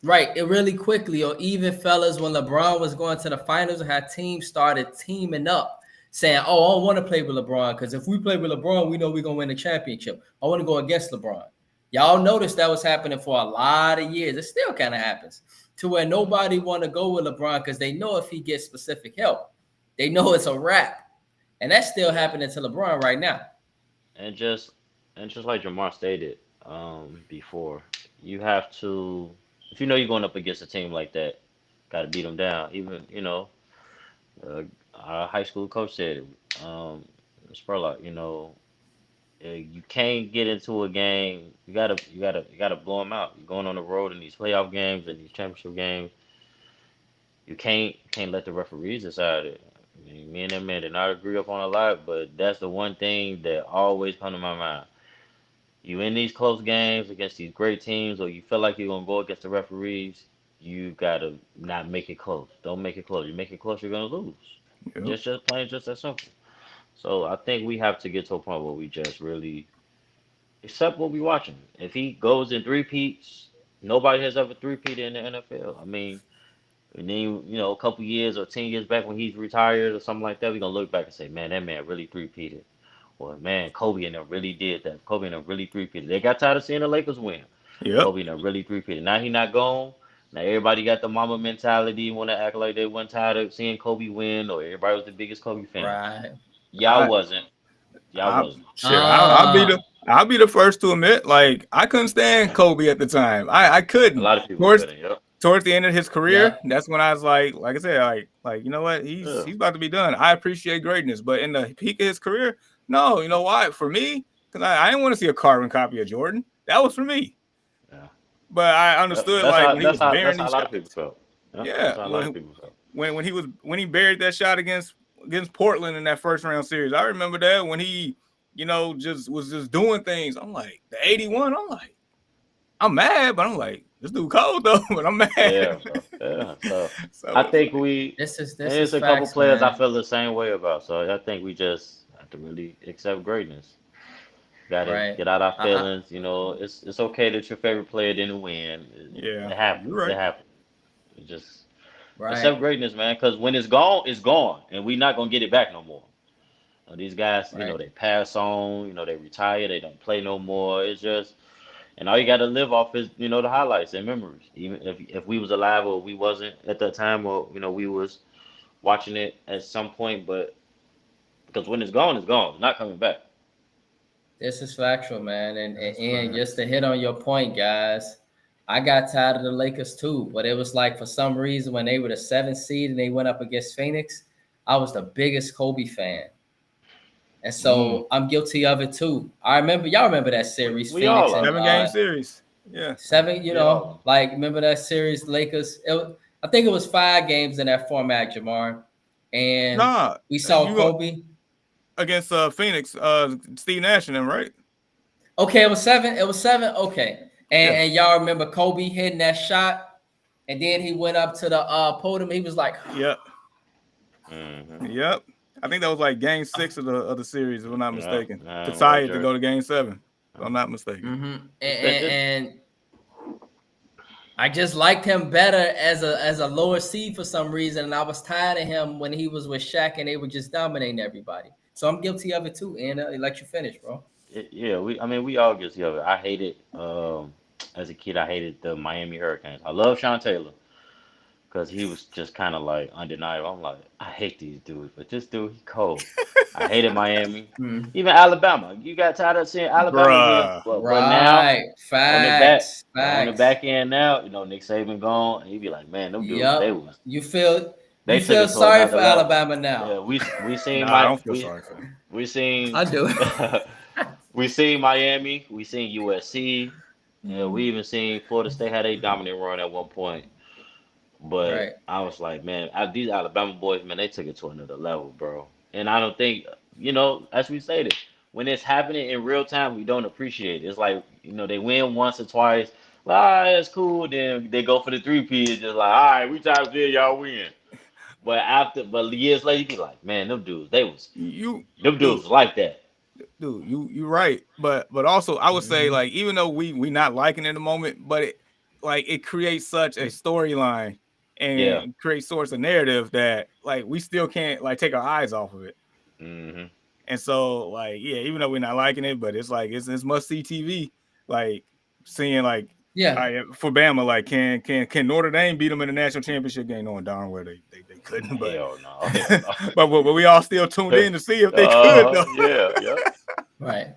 Right, it really quickly, or even fellas, when LeBron was going to the finals, and how teams started teaming up, saying, "Oh, I don't want to play with LeBron because if we play with LeBron, we know we're gonna win the championship. I want to go against LeBron." Y'all noticed that was happening for a lot of years. It still kind of happens to where nobody want to go with LeBron because they know if he gets specific help, they know it's a wrap, and that's still Yeah, happening to LeBron right now. and just like Jamar stated before, you have to if you know you're going up against a team like that, got to beat them down. Even uh, our high school coach said it. Spurlock, you can't get into a game. You gotta blow them out. You're going on the road in these playoff games and these championship games. You can't let the referees decide it. I mean, me and that man did not agree upon a lot, but that's the one thing that always come to my mind. You in these close games against these great teams, or you feel like you're gonna go against the referees. You gotta not make it close. Don't make it close. You make it close, you're gonna lose. Yep. Just plain, just that simple. So I think we have to get to a point where we just really accept what we watching. If he goes in three peats, nobody has ever three-peated in the NFL. I mean, and then a couple years or 10 years back when he's retired or something like that, we're gonna look back and say, man, that man really three-peated. Or man, Kobe and them really did that. Kobe and them really three-peated. They got tired of seeing the Lakers win. Yep. Kobe and them really three-peated. Now he not gone. Now everybody got the mama mentality, want to act like they weren't tired of seeing Kobe win, or everybody was the biggest Kobe fan. Right. Y'all I wasn't. Y'all I wasn't. shit. I'll be Uh the I'll be the first to admit, like I couldn't stand Kobe at the time. I A couldn't. lot of people Towards couldn't. Yep. towards the end of his career, Yep. that's when I was like I said, like you know what, Yeah. he's about to be done. I appreciate greatness, but in the peak of his career, no, you know why? For me, because I didn't want to see a carbon copy of Jordan. That was for me. Yeah. But I understood That's like how when he was that's bearing how a these lot of people shots. felt. Yeah. Yeah, That's how a lot of people felt. when he buried that shot against Portland in that first round series. I remember that when he, just was just doing things. I'm like the 81. I'm like, I'm mad, but I'm like, this dude cold though, but I'm Yeah. mad. So yeah. So So I it's think like, This is and this there's is a couple facts, players I man. feel the same way about. So I think we just have to really accept greatness. Got to Right. get out our I feelings. It's okay that your favorite player didn't win. yeah, It you're happens. It right. happens. It just right. accept greatness, man. Because when it's gone, and we're not gonna get it back no more. These guys, Right. they pass on. They retire. They don't play no more. It's just, and all you got to live off is, the highlights and memories. Even if we was alive or we wasn't at that time, or we was watching it at some point, but because when it's gone, it's gone. It's not coming back. This is factual, man. And That's and just to facts. hit on your point, guys, I got tired of the Lakers too. But it was like for some reason when they were the 7th seed and they went up against Phoenix, I was the biggest Kobe fan. And Mm. so I'm guilty of it too. Y'all remember that series, We all Phoenix are. and 7 game series. Yeah. 7, We all are. like remember that series, Lakers. I think it was 5 games in that format, Jamar. And Nah, we saw you go Kobe. against Phoenix, Steve Nash and them, right? Okay, it was 7. It was 7. Okay. Yeah. And y'all remember Kobe hitting that shot, and then he went up to the podium. He was like, Yep. Mm-hmm. Yep. I think that was like game 6 of the series, if I'm not Yeah. mistaken. To tie it to Roger. go to game 7, if I'm not mistaken. mm-hmm. It's- And I just liked him better as a lower seed for some reason, and I was tired of him when he was with Shaq and they were just dominating everybody. So I'm guilty of it too. And let you finish, bro. yeah, we all guilty of it. I hated as a kid. I hated the Miami Hurricanes. I love Sean Taylor because he was just kind of like undeniable. I'm like, I hate these dudes, but this dude, he cold. I hated Miami, Hmm. even Alabama. You got tired of seeing Alabama win, Bruh. but now Right. on the back on the Facts. back end now, Nick Saban gone, and you be like, man, them dudes, Yep. You they took feel it to sorry another for level. Alabama Yeah, now. we seen Nah, I my don't feel sorry for him. we seen I do. we seen Miami, we seen USC, yeah, we even seen Florida State had a dominant run at one point. Right. But I was like, man, these Alabama boys, man, they took it to another level, bro. And I don't think, as we stated, when it's happening in real time, we don't appreciate it. It's like, they win once or twice. That's cool. Then they go for the 3P. It's just like, all right, we try to see y'all win. But years later, you be like, man, them dudes, You them dude, dudes was like that. you're right. But also I would say Mhm. like even though we not liking it in the moment, but it creates such a storyline Yeah. and creates source of narrative that like we still can't like take our eyes off of it. Hmm. And so like yeah, even though we're not liking it, but it's like it's must see TV. Like seeing like Yeah. for Bama, like can Notre Dame beat them in the national championship game? Knowing darn well they couldn't, but Hell no. Hell no. but we all still tuned in to see if they could though. Yeah. Yeah. Right.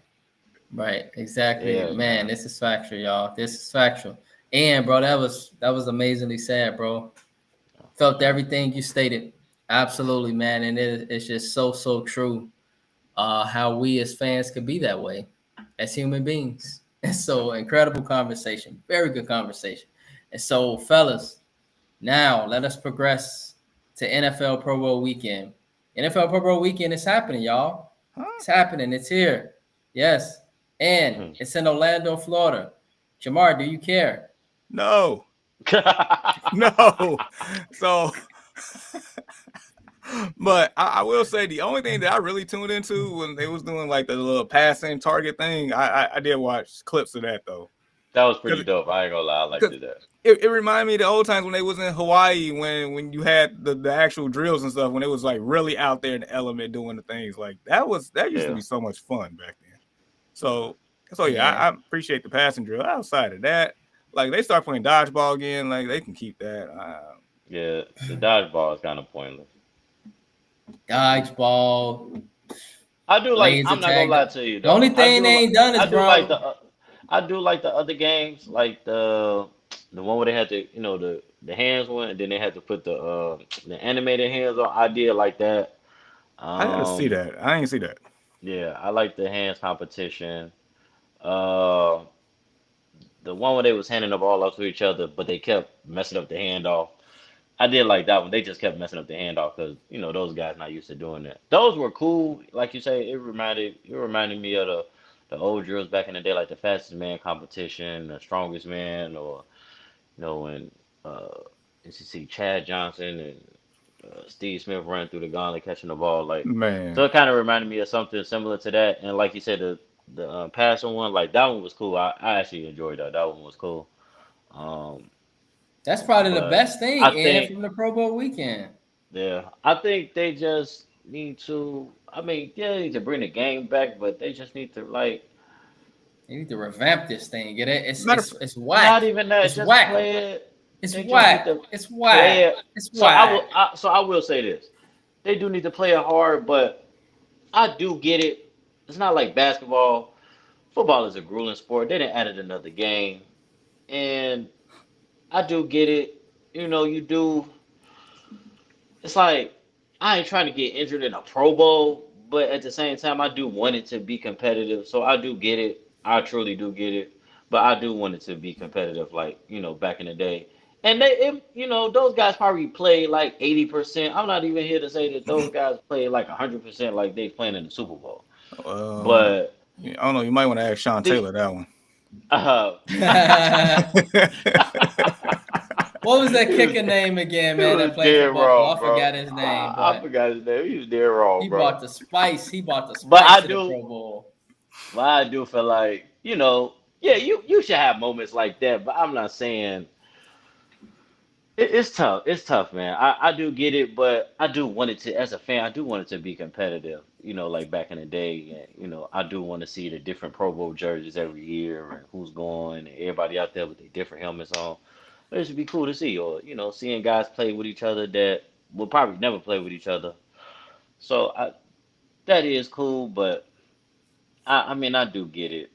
Right. Exactly. Yeah, Man, man. this is factual, y'all. This is factual. And bro, that was amazingly sad, bro. Felt everything you stated. Absolutely, man. And it's just so true. How we as fans could be that way as human beings. And so incredible conversation. Very good conversation. And so, fellas, now let us progress to NFL Pro Bowl weekend. NFL Pro Bowl weekend is happening, y'all. Huh? It's happening. It's here. Yes. And it's in Orlando, Florida. Jamar, do you care? No. No. So but I will say the only thing that I really tuned into when they was doing like the little passing target thing, I did watch clips of that though. That was pretty dope. I ain't gonna lie, I liked that. It reminded me of the old times when they was in Hawaii when you had the actual drills and stuff when it was like really out there in the element doing the things like that used to be so much fun back then. So yeah, I appreciate the passing drill. Outside of that, like they start playing dodgeball again, like they can keep that. Yeah, the dodgeball is kind of pointless. Dodgeball. I do like. laser I'm not gonna tag. lie to you The only though. thing they ain't done is I do like bro. the. I do like the other games, like the one where they had to, the hands one, and then they had to put the animated hands on. I did like that. I gotta see Um, that. I ain't see that. yeah, I like the hands competition. Uh, the one where they was handing the ball off to each other, but they kept messing up the handoff. I did like that one. They just kept messing up the handoff because those guys not used to doing that. Those were cool, like you say. It reminded me of the old drills back in the day, like the fastest man competition, the strongest man, or when uh, you see Chad Johnson and Steve Smith running through the gauntlet catching the ball. Like, so Man, it kind of reminded me of something similar to that. And like you said, the passing one, like that one was cool. I actually enjoyed that. That one was cool. Um, That's probably the but best thing, I Ian, think from the Pro Bowl weekend. Yeah, I think they just need to. I mean, yeah, they need to bring the game back, but they just need to like They need to revamp this thing. Get it? It's matter of it's it's not whack. even that. It's Just whack. play it. It's They just need whack. to It's play whack. it. It's So I will. whack. I will say this: they do need to play it hard, but I do get it. It's not like basketball. Football is a grueling sport. They didn't added another game, and I do get it. You do. It's like I ain't trying to get injured in a Pro Bowl, but at the same time, I do want it to be competitive. So I do get it. I truly do get it. But I do want it to be competitive, like back in the day. And those guys probably play like 80%. I'm not even here to say that those guys play like 100% like they playing in the Super Bowl. um, But I don't know. You might want to ask Sean the Taylor that one. uh, What was that he was kicker name again, he man, was that played for dead Buffalo? wrong, I bro. forgot his name, I but forgot his name. He was dead wrong, he bro. brought the spice. He brought the But spice I to the do. Pro Bowl. But I do feel like, yeah, you should have moments like that. But I'm not saying it's tough. It's tough, man. I do get it, but I do want it to, as a fan, I do want it to be competitive. Like back in the day, and I do want to see the different Pro Bowl jerseys every year and who's going and everybody out there with their different helmets on. But it should be cool to see, or seeing guys play with each other that will probably never play with each other. So that is cool, but I mean I do get it.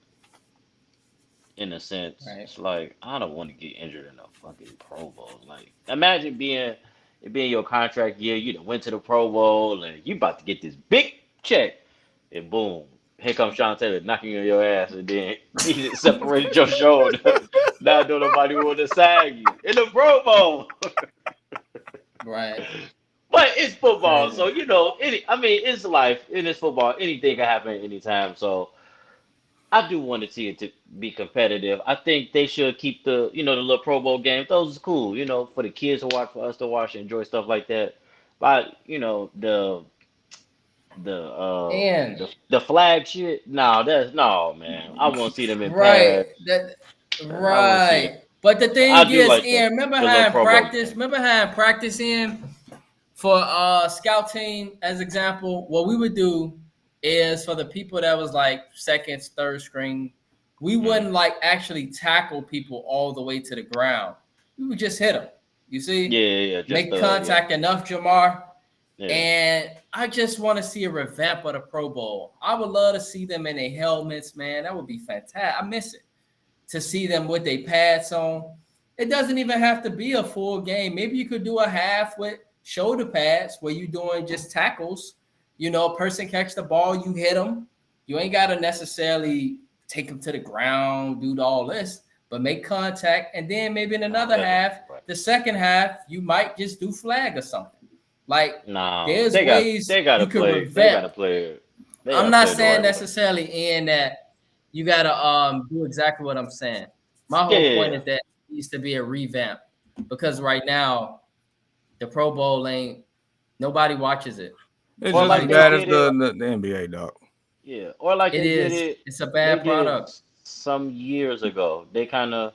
In a sense. Right. It's like I don't want to get injured in a fucking Pro Bowl. Like imagine it being your contract year, you done went to the Pro Bowl and you about to get this big check, and boom, here comes Sean Taylor knocking you on your ass, and then he just separated your shoulder. Now don't nobody want to sag you in the Pro Bowl. Right. But it's football, Crazy. so I mean, it's life. It is football. Anything can happen anytime. So I do want to see it to be competitive. I think they should keep the little Pro Bowl games. Those is cool, for the kids to watch, for us to watch, and enjoy stuff like that. But the And the flag shit, no, that's no, man. I want to see them in right. pads. That I want to see it. right. But the So I thing do is, like Ian, remember the how little in Pro Bowl practice, game. remember how in practice, Ian, for scout team as example, what we would do is for the people that was like second, third string, we Mm. wouldn't like actually tackle people all the way to the ground. We would just hit them. You Yeah, see, yeah, yeah, just make contact enough, Jamar. yeah. And I just want to see a revamp of the Pro Bowl. I would love to see them in their helmets, man. That would be fantastic. I miss it to see them with their pads on. It doesn't even have to be a full game. Maybe you could do a half with shoulder pads where you're doing just tackles. A person catch the ball, you hit them. You ain't got to necessarily take them to the ground, do all this, but make contact. And then maybe in Nah, another half, right. the second half, you might just do flag or something. Like No, there's ways they gotta you could play. They revamp. gotta play it. They I'm gotta not play it the saying right way. necessarily in that you gotta do exactly what I'm saying. My Yeah, whole yeah, point yeah. is that it needs to be a revamp because right now the Pro Bowl ain't nobody watches it. It's Or just as like Nobody they bad talks as did it. the NBA, dog. Yeah, or like it they did is. it. It's a They bad did it product. some years ago. They kind of,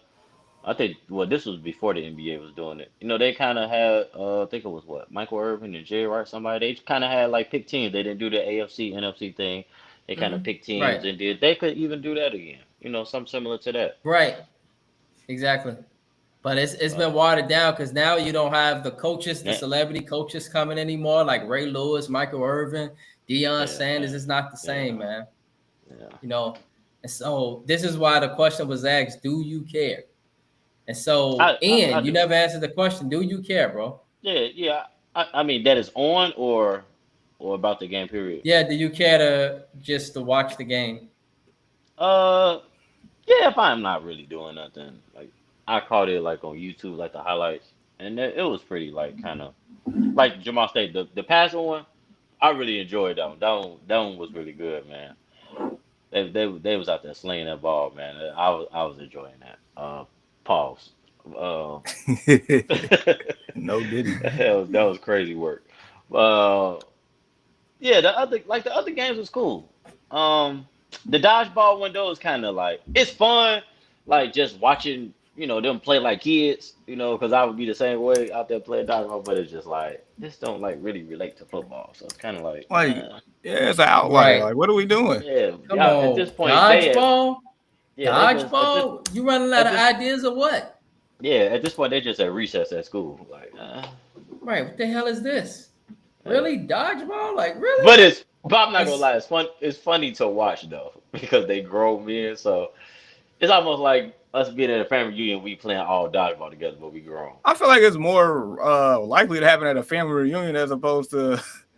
I think, well, this was before the NBA was doing it. They kind of had, I think it was what, Michael Irvin and Jay Wright, somebody. They kind of had like pick teams. They didn't do the AFC, NFC thing. They kind of picked teams Right. and did. They could even do that again. Something similar to that. Right. Exactly. But it's been But watered down because now you don't have the coaches, the yeah, celebrity coaches coming anymore, like Ray Lewis, Michael Irvin. Deion Yeah, Sanders is not the same, yeah, man. yeah. You know, and so this is why the question was asked: do you care? And so, I and you do. never answered the question: do you care, bro? Yeah, yeah. I mean that is on or about the game period. Yeah, do you care to just to watch the game? Uh, yeah. If I'm not really doing nothing, like I caught it like on YouTube, like the highlights, and it was pretty like kind of like Jamal State. The passing one, I really enjoyed that one. That one was really good, man. They was out there slinging that ball, man. I was enjoying that. Pause. Uh, No diddy. that was crazy work. Uh, yeah, the other games was cool. Um, the dodgeball window is kind of like it's fun, like just watching them play like kids. Because I would be the same way out there playing dodgeball, but it's just like this don't like really relate to football, so it's kind of like, Like, yeah, it's an outlier. Right. Like, what are we doing? yeah, Come yeah. At this on, point, dodgeball, they just dodgeball. You running out at of this ideas or what? yeah at this point they just at recess at school, like. Right. What the hell is this? Yeah. Really, dodgeball? Like really? But I'm not gonna It's lie, it's fun. It's funny to watch though because they grow men, so it's almost like us being at a family reunion. We playing all dodgeball together, but we grown. I feel like it's more likely to happen at a family reunion as opposed to the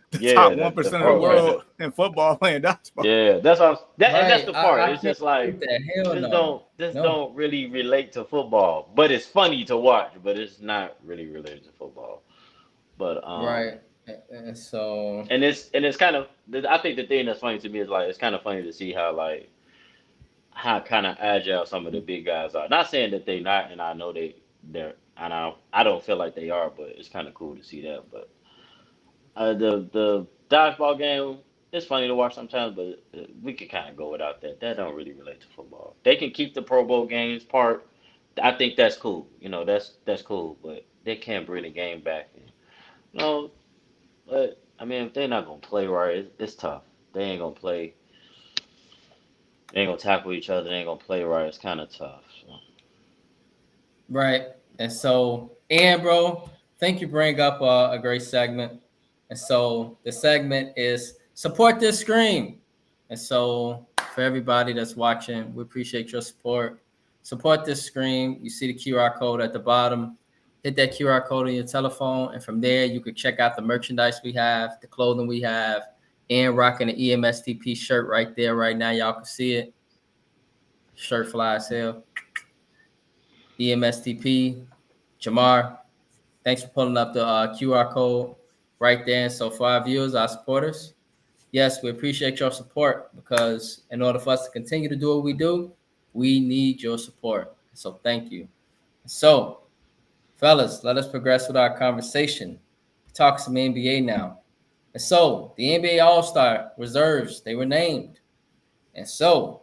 top Yeah, one the percent of the program. world in football playing dodgeball. Yeah, and that's right. the part. I It's can't just like with that. Hell this no. don't this No. don't really relate to football, but it's funny to watch. But it's not really related to football. But Right. And so and it's kind of I think the thing that's funny to me is like it's kind of funny to see how kind of agile some of the big guys are. Not saying that they not, and I know they're, and I don't feel like they are, but it's kind of cool to see that. But the dodgeball game it's funny to watch sometimes, but we could kind of go without that. That don't really relate to football. They can keep the Pro Bowl games part. I think that's cool. That's cool, but they can't bring the game back. No, but I mean, if they're not gonna play right, it's tough. They ain't gonna play. They ain't gonna tackle each other. They ain't gonna play right. It's kind of tough. So. right. And so, and bro, think you bring up a great segment. And so the segment is support this scream. And so for everybody that's watching, we appreciate your support. Support this scream. You see the QR code at the bottom. Hit that QR code on your telephone, and from there you could check out the merchandise we have, the clothing we have, and rocking the EMSTP shirt right there, right now. Y'all can see it. Shirt fly as hell. EMSTP, Jamar. Thanks for pulling up the QR code right there. And so for our viewers, our supporters, yes, we appreciate your support because in order for us to continue to do what we do, we need your support. So thank you. So, fellas, let us progress with our conversation. Talk some NBA now. And so the NBA All-Star reserves, they were named. And so,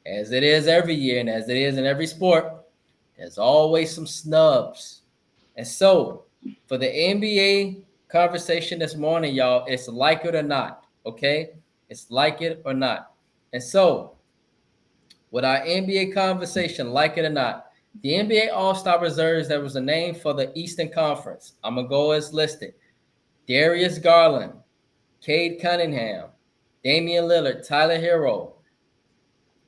as it is every year and as it is in every sport, there's always some snubs. And so, for the NBA conversation this morning, y'all, it's like it or not, okay? It's like it or not. And so, with our NBA conversation, like it or not, the NBA All-Star reserves, there was a name for the Eastern Conference. I'm going to go as listed. Darius Garland, Cade Cunningham, Damian Lillard, Tyler Hero,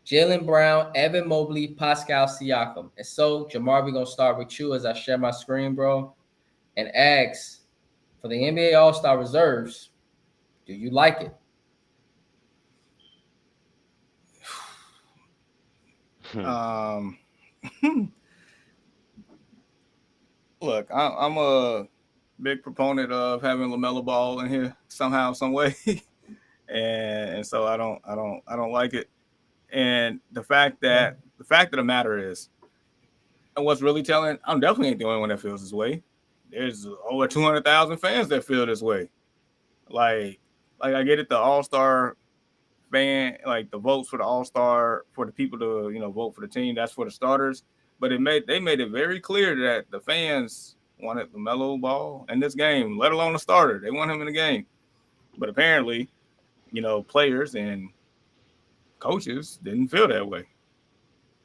Jalen Brown, Evan Mobley, Pascal Siakam. And so, Jamar, we're going to start with you as I share my screen, bro, and ask for the NBA All-Star reserves, do you like it? Um, look, I'm a big proponent of having LaMelo Ball in here somehow, some way, and so I don't like it. And the fact of the matter is, and what's really telling, I'm definitely ain't the only one that feels this way. There's over 200,000 fans that feel this way. Like I get it, the All Star fan, like the votes for the All Star for the people to vote for the team. That's for the starters, but they made it very clear that the fans wanted LaMelo Ball in this game, let alone the starter. They want him in the game, but apparently, players and coaches didn't feel that way.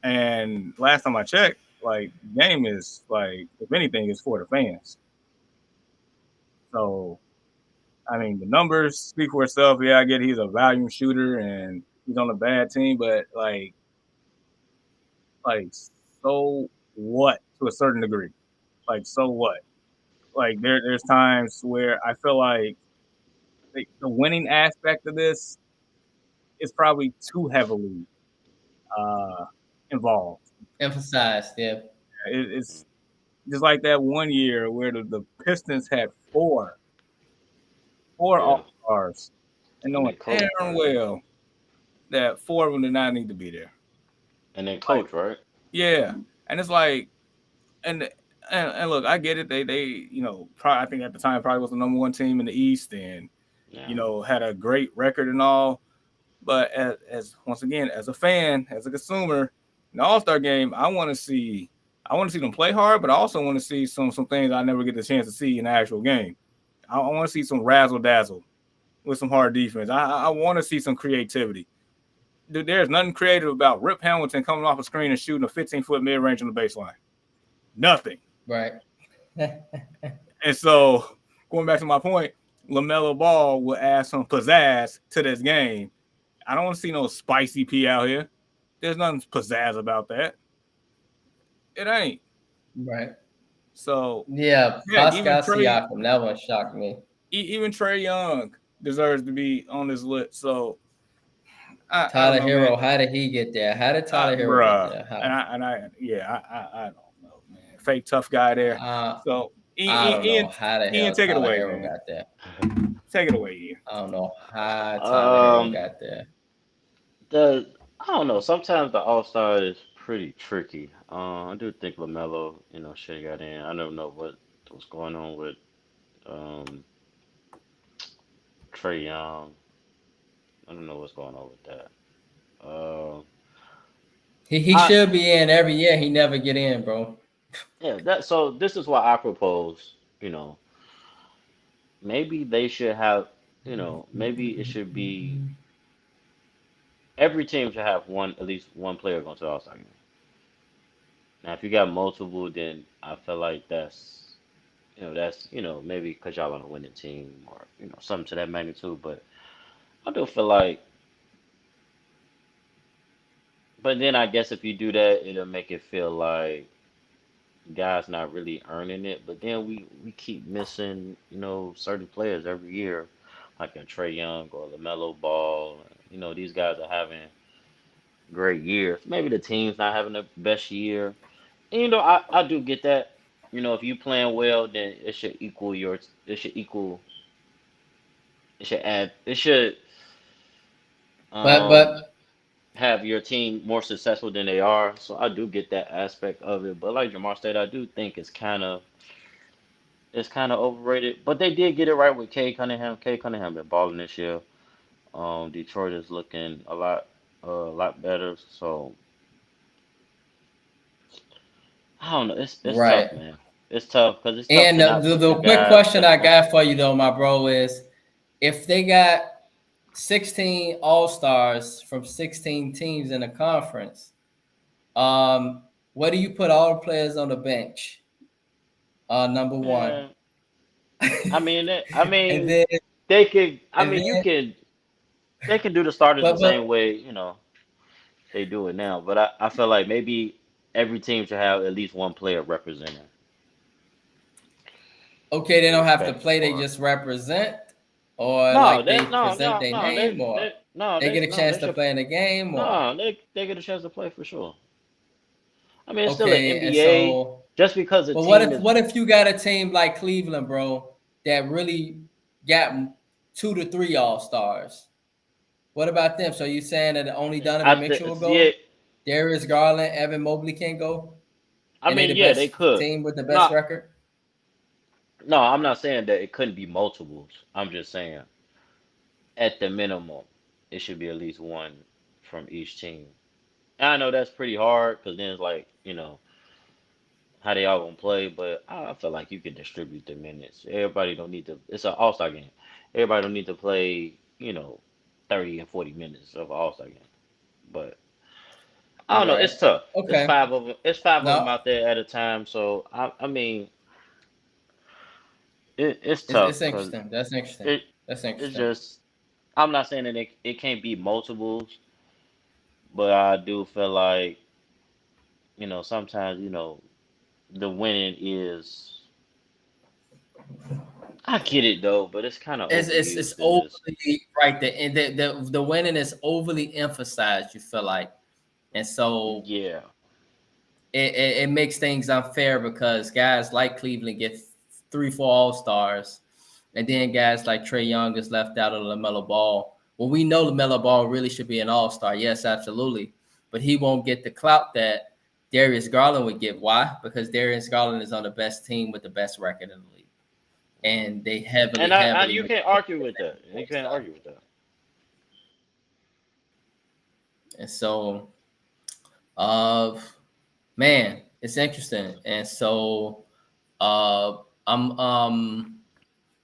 And last time I checked, like the game is like, if anything, is for the fans. So I mean, the numbers speak for itself. Yeah, I get he's a volume shooter and he's on a bad team, but like so what to a certain degree? Like so what? Like there's times where I feel like the winning aspect of this is probably too heavily uh, involved. Emphasized, yeah. It's just like that one year where the Pistons had four Yeah. All-Stars, and And knowing then coach, damn right? well that four of them did not need to be there. And then Like, coach, right? yeah, and it's like, and and look, I get it. They probably I think at the time probably was the number one team in the East, and Yeah. had a great record and all. But as once again, as a fan, as a consumer, in the All-Star game, I want to see them play hard, but I also want to see some things I never get the chance to see in the actual game. I want to see some razzle dazzle with some hard defense. I want to see some creativity. Dude, there's nothing creative about Rip Hamilton coming off a screen and shooting a 15-foot mid-range on the baseline. Nothing. Right. And so, going back to my point, LaMelo Ball will add some pizzazz to this game. I don't want to see no spicy P out here. There's nothing pizzazz about that. It ain't. Right. So, Yeah, even Pascal Siakam, that one shocked me. even Trae Young deserves to be on this list. So, I Tyler don't know, Hero, man. how did he get there? How did Tyler Hero Bruh. get there? And I don't know, man. Fake tough guy there. So, I don't know how the hell Ian, take it Tyler away, Hero man. got there. Take it away, Ian. I don't know how Tyler Hero got there. I don't know. Sometimes the All Star is pretty tricky. I do think LaMelo, should have got in. I don't know what was going on with um Trey Young. I don't know what's going on with that. Uh, He I should be in every year. He never get in, bro. yeah. So this is why I propose. You know, maybe they should have. Maybe it should be every team should have at least one player going to the All Star game. Now, if you got multiple, then I feel like that's maybe because y'all on a winning team or something to that magnitude. But I do feel like, but then I guess if you do that, it'll make it feel like guys not really earning it. But then we keep missing certain players every year, like a Trey Young or LaMelo Ball. These guys are having great years. Maybe the team's not having the best year. And I do get that. If you playing well, then it should But um have your team more successful than they are. So I do get that aspect of it. But like Jamar said, I do think it's kind of overrated. But they did get it right with Kay Cunningham. Kay Cunningham been balling this year. Detroit is looking a lot better. So I don't know. It's tough, right. man. It's tough because it's tough And to not put the the quick guys question that's I going. got for you though, my bro, is if they got 16 All-Stars from 16 teams in a conference, where do you put all the players on the bench? Number one. Man, I mean, I And mean, then they could. I and mean, you then can. They can do the starters the but same way, they do it now. But I feel like maybe every team should have at least one player representing okay, they the don't have to respective play, they squad. just represent, or No, like they they no present no their no name, or they get a no chance they to should play in the game, or no they get a chance to play for sure. I mean, it's still an okay, and NBA. so Just because a but what team if is what if you got a team like Cleveland, bro, that really got 2 to 3 All-Stars? What about them? So you saying that only I Donovan Mitchell will see it. go? Darius Garland, Evan Mobley can't go? I And they the mean, yeah, they best could. team with the best No, record? no, I'm not saying that it couldn't be multiples. I'm just saying at the minimum, it should be at least one from each team. And I know that's pretty hard because then it's like, how they all gonna play, but I feel like you can distribute the minutes. Everybody don't need to. It's an All Star game. Everybody don't need to play, 30 and 40 minutes of an All Star game. But I don't know. Right. It's tough. It's Okay. five of them. It's five of them No, out there at a time. So I mean, it's it's tough it's because interesting. That's interesting. it That's It's interesting. just I'm not saying that it can't be multiples, but I do feel like sometimes the winning is. I get it though, but it's kind of It's overused in this. overly right. The winning is overly emphasized. You feel like, and so Yeah, it makes things unfair because guys like Cleveland get 3, 4 All Stars, and then guys like Trey Young is left out of LaMelo Ball. Well, we know LaMelo Ball really should be an All Star. Yes, absolutely, but he won't get the clout that Darius Garland would get. Why? Because Darius Garland is on the best team with the best record in the league, and they heavily, and I heavily you make can't him argue look with at that. the You All can't Star. argue with that. And so, uh, man, it's interesting. And so, I'm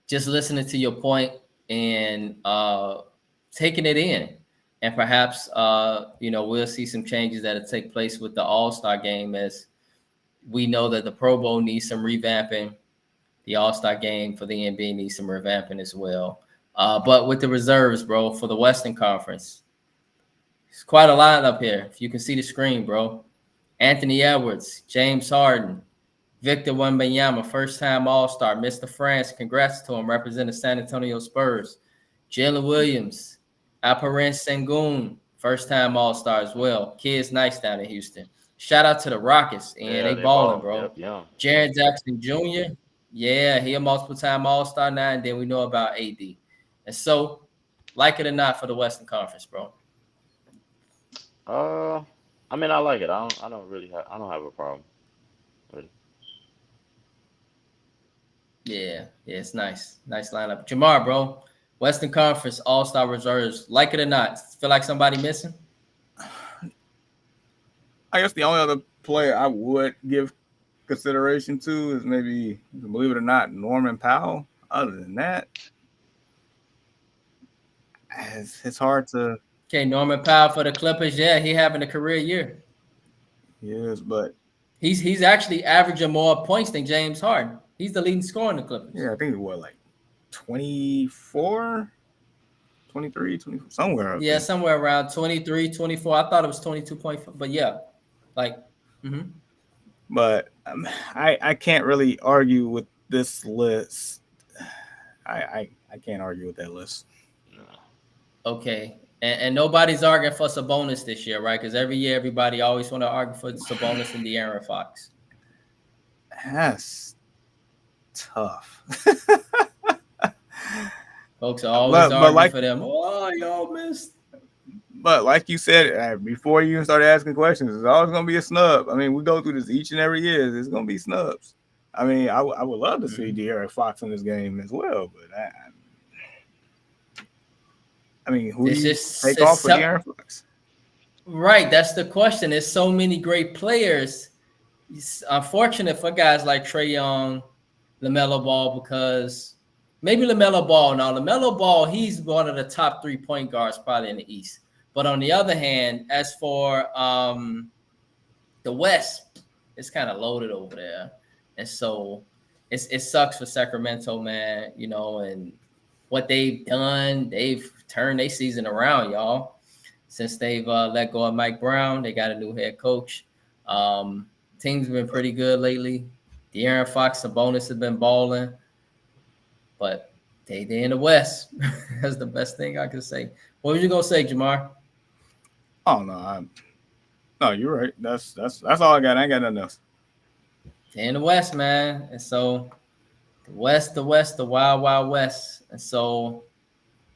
just listening to your point and taking it in. And perhaps we'll see some changes that'll take place with the All-Star game, as we know that the Pro Bowl needs some revamping. The All-Star game for the NBA needs some revamping as well. But with the reserves, bro, for the Western Conference, it's quite a lineup here. If you can see the screen, bro. Anthony Edwards, James Harden, Victor Wembanyama, first-time All-Star, Mr. France. Congrats to him, representing San Antonio Spurs. Jalen Williams, Alperen Sengun, first-time All-Star as well. Kids nice down in Houston. Shout out to the Rockets, and Yeah, they they balling, ball. bro. Yep, yeah. Jaren Jackson Jr., yeah, he a multiple-time All-Star now, and then we know about AD. And so, like it or not, for the Western Conference, bro. Uh, I mean, I like it. I don't have a problem with it. Yeah, it's nice. Nice lineup. Jamar, bro. Western Conference All-Star reserves. Like it or not, feel like somebody missing? I guess the only other player I would give consideration to is maybe, believe it or not, Norman Powell. Other than that, it's hard to. Okay, Norman Powell for the Clippers. Yeah, he having a career year. Yes, but He's actually averaging more points than James Harden. He's the leading scorer in the Clippers. yeah, I think it was like 24, 23, 24, somewhere up Yeah, there. somewhere around 23, 24. I thought it was 22.4, but yeah, like, But I can't really argue with this list. I can't argue with that list. No. okay. And nobody's arguing for Sabonis this year, right? Because every year everybody always want to argue for Sabonis and De'Aaron Fox. That's tough. Folks are always but arguing like for them. Oh, y'all missed. but like you said, before you even started asking questions, it's always gonna be a snub. I mean, we go through this each and every year. There's gonna be snubs. I mean, I would love to see De'Aaron Fox in this game as well, but I mean, who do It's you just take off for De'Aaron Fox? right. That's the question. There's so many great players. It's unfortunate for guys like Trey Young, LaMelo Ball, because maybe LaMelo Ball. Now, LaMelo Ball, he's one of the top 3 point guards probably in the East. But on the other hand, as for the West, it's kind of loaded over there. And so it sucks for Sacramento, man, and what they've done. They've turned their season around, y'all. Since they've let go of Mike Brown, they got a new head coach. Team's been pretty good lately. De'Aaron Fox, Sabonis have been balling, but they in the West. That's the best thing I can say. What was you gonna say, Jamar? Oh no, no, you're right. That's all I got. I ain't got nothing else. They in the West, man. And so the West, the Wild Wild West. And so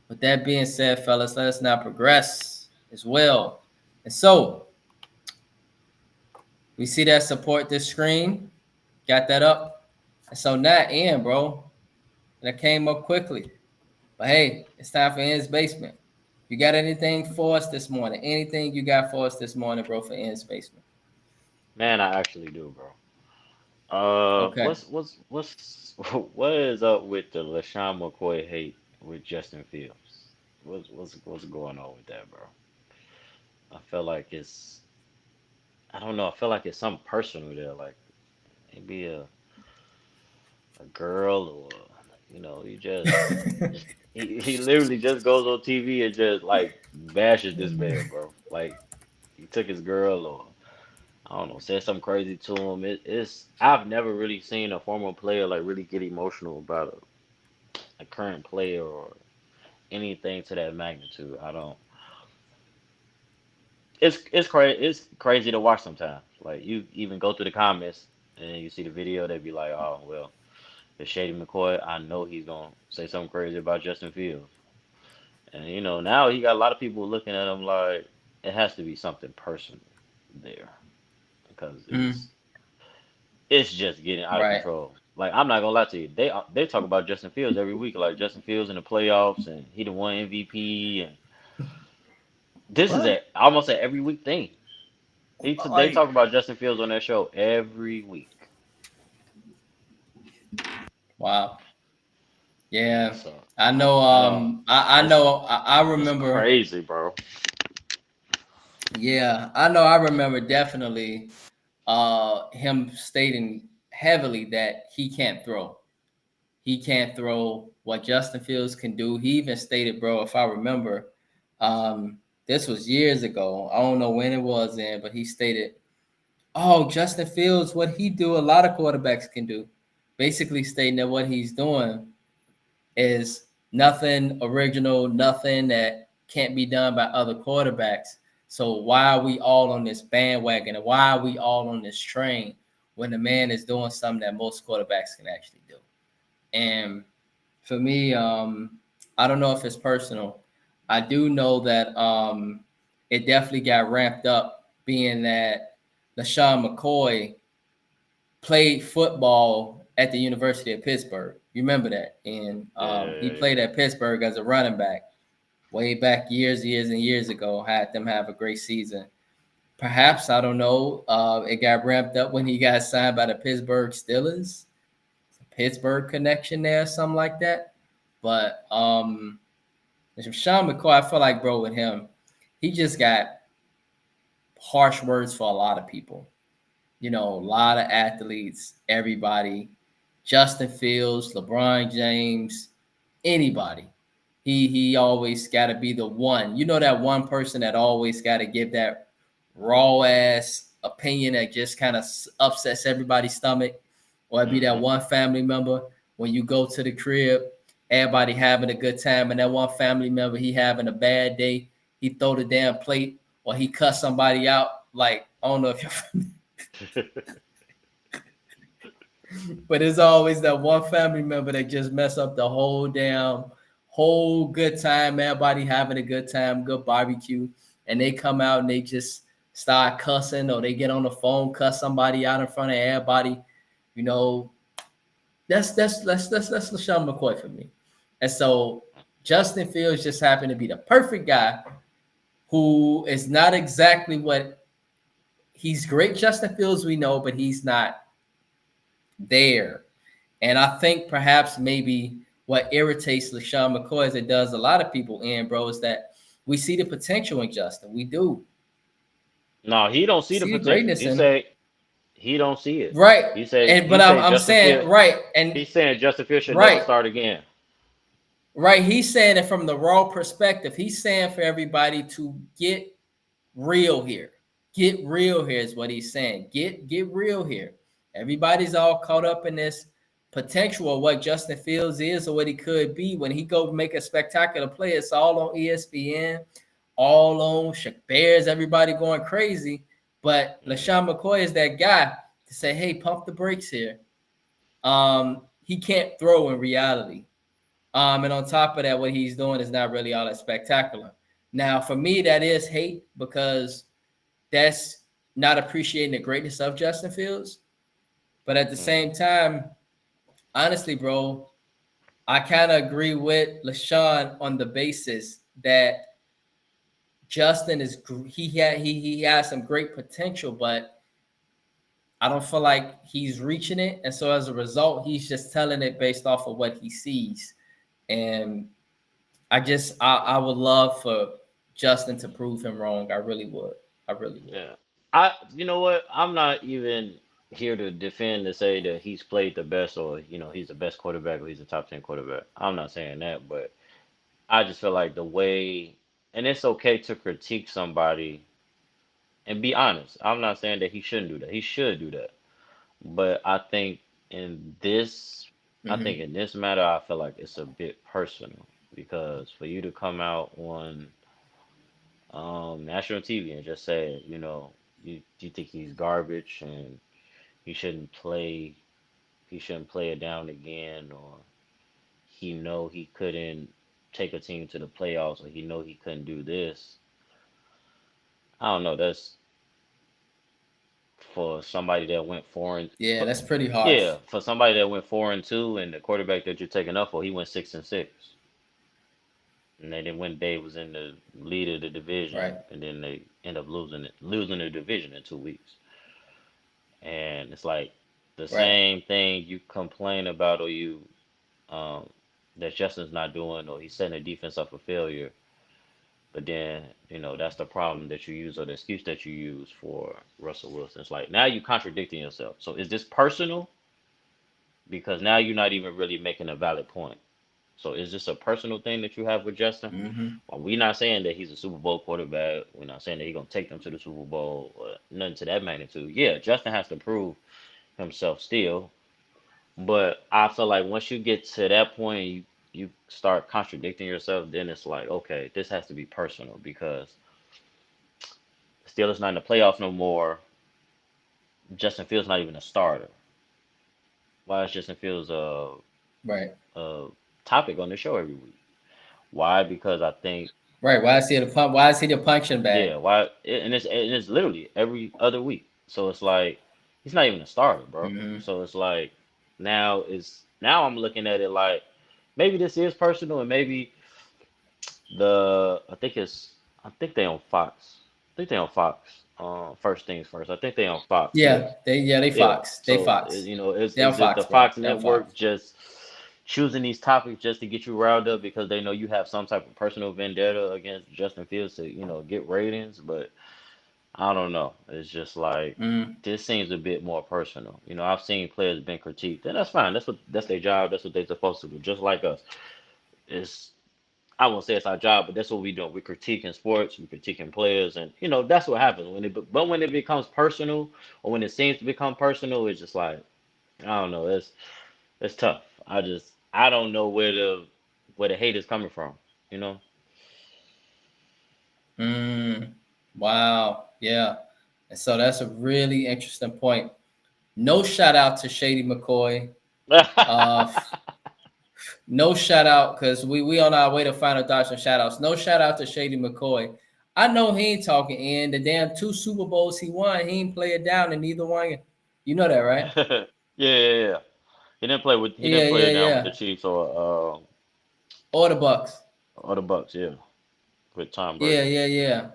with that being said, fellas, let us now progress as well. And so we see that support this screen. Got that up. And so not in, bro. And it came up quickly. But hey, it's time for N's Basement. You got anything for us this morning? Anything you got for us this morning, bro, for N's Basement? Man, I actually do, bro. Okay. What is up with the LaShawn McCoy hate with Justin Fields? What's going on with that, bro? I feel like I don't know. I feel like it's something personal there, like maybe a girl or You know, he literally just goes on TV and just like bashes this man, bro. Like he took his girl or I don't know, said something crazy to him. It's I've never really seen a former player like really get emotional about a current player or anything to that magnitude. I don't. It's crazy to watch sometimes. Like you even go through the comments and you see the video, they be like, "Oh well, it's Shady McCoy. I know he's gonna say something crazy about Justin Fields." And you know now he got a lot of people looking at him like it has to be something personal there because Mm, it's just getting out of right. control. Like I'm not gonna lie to you, they talk about Justin Fields every week, like Justin Fields in the playoffs and he the one MVP and this is What? a almost an every week thing. They Like, talk about Justin Fields on their show every week. Wow. Yeah. So I know. I know I it's know. I it's remember. crazy, bro. Yeah, I know. I remember definitely him stating heavily that he can't throw. He can't throw what Justin Fields can do. He even stated, bro, if I remember, this was years ago. I don't know when it was in, but he stated, "Oh, Justin Fields, what he do, a lot of quarterbacks can do." Basically, stating that what he's doing is nothing original, nothing that can't be done by other quarterbacks. So why are we all on this bandwagon and why are we all on this train when the man is doing something that most quarterbacks can actually do? And for me, I don't know if it's personal. I do know that it definitely got ramped up, being that LaShawn McCoy played football at the University of Pittsburgh. You remember that? And he Yeah. played at Pittsburgh as a running back way back years and years ago. Had them have a great season. Perhaps, I don't know. It got ramped up when he got signed by the Pittsburgh Steelers. Pittsburgh connection there, something like that. But Sean McCoy, I feel like, bro, with him, he just got harsh words for a lot of people. You know, a lot of athletes, everybody, Justin Fields, LeBron James, anybody. He always got to be the one. You know, that one person that always got to give that raw ass opinion that just kind of upsets everybody's stomach, or it'd be that Hmm. one family member when you go to the crib, everybody having a good time, and that one family member he having a bad day, he throw the damn plate or he cuss somebody out. Like, I don't know if you're but it's always that one family member that just mess up the whole good time. Everybody having a good time, good barbecue, and they come out and they just start cussing, or they get on the phone, cuss somebody out in front of everybody. You know, that's LaShawn McCoy for me. And so Justin Fields just happened to be the perfect guy who is not exactly what he's great. Justin Fields, we know, but he's not there. And I think perhaps maybe what irritates LaShawn McCoy, as it does a lot of people, in bro, is that we see the potential in Justin. We do No, he don't see the see the potential. greatness He in him. say he don't see it. Right. And He but say I'm Justin saying Field. right and He's saying Justin Field should never right. start again. Right. He's saying it from the raw perspective. He's saying for everybody to get real here. Get real here is what he's saying. Get real here. Everybody's all caught up in this potential of what Justin Fields is or what he could be when he go make a spectacular play. It's all on ESPN, all on Bears, everybody going crazy. But Hmm. LaShawn McCoy is that guy to say, hey, pump the brakes here. He can't throw in reality. And on top of that, what he's doing is not really all that spectacular. Now, for me, that is hate because that's not appreciating the greatness of Justin Fields. But at the Hmm. same time, honestly, bro, I kind of agree with LaShawn on the basis that Justin is he has some great potential, but I don't feel like he's reaching it, and so as a result, he's just telling it based off of what he sees. And I would love for Justin to prove him wrong. I really would. I really would. Yeah. You know what? I'm not even. here to defend to say that he's played the best or he's the best quarterback or he's a top 10 quarterback. I'm not saying that, but I just feel like the way, and it's okay to critique somebody and be honest. I'm not saying that he shouldn't do that. He should do that. But in this, I think Hmm. in this matter, I feel like it's a bit personal because for you to come out on national TV and just say, you think he's garbage and he shouldn't play, he shouldn't play it down again, or he couldn't take a team to the playoffs, or he couldn't do this. I don't know. That's for somebody that went Yeah, that's pretty harsh. yeah, for somebody that went 4-2, and the quarterback that you're taking up for, he went 6-6, and they didn't win. They was in the lead of the division, Right. and then they end up losing the division in 2 weeks. And it's like the Right. same thing you complain about, or um that Justin's not doing, or he's setting the defense up for failure. But then, that's the problem that you use or the excuse that you use for Russell Wilson. It's like now you contradicting yourself. So is this personal? Because now you're not even really making a valid point. So is this a personal thing that you have with Justin? Hmm. Well, we're not saying that he's a Super Bowl quarterback. We're not saying that he's gonna take them to the Super Bowl or nothing to that magnitude. Yeah, Justin has to prove himself still. But I feel like once you get to that point, you start contradicting yourself, then it's like, okay, this has to be personal because Steelers not in the playoffs no more. Justin Fields not even a starter. Why is Justin Fields Right. a topic on the show every week? Why? Because I think Right. Why is he the pump? Why is he the punching bag? yeah. Why? And it's literally every other week. So it's like he's not even a starter, bro. Hmm. So it's like now I'm looking at it like maybe this is personal and maybe I think they on Fox. I think they on Fox. First things first. I think they on Fox. Yeah. They Yeah. Fox. They So Fox. They on is it the Fox, bro. Fox They on network Fox. just choosing these topics just to get you riled up because they know you have some type of personal vendetta against Justin Fields to, get ratings, but I don't know. It's just like Mm. this seems a bit more personal. I've seen players been critiqued, and that's fine. That's their job. That's what they're supposed to do, just like us. It's I won't say it's our job, but that's what we do. We critiquing sports, we critiquing players, and that's what happens But when it becomes personal, or when it seems to become personal, it's just like I don't know. It's tough. I don't know where the hate is coming from. You know. Mm. Wow. Yeah. And so that's a really interesting point. No shout out to Shady McCoy. Uh, no shout out because we on our way to final thoughts and shout outs. No shout out to Shady McCoy. I know he ain't talking in the damn 2 Super Bowls he won. He ain't play it down in either one. You know that, right? Yeah, yeah, yeah. He didn't Yeah, play yeah, it down with the yeah. Chiefs Or the Bucks. or the Bucks. Yeah, with Tom Yeah, Brady. yeah, yeah.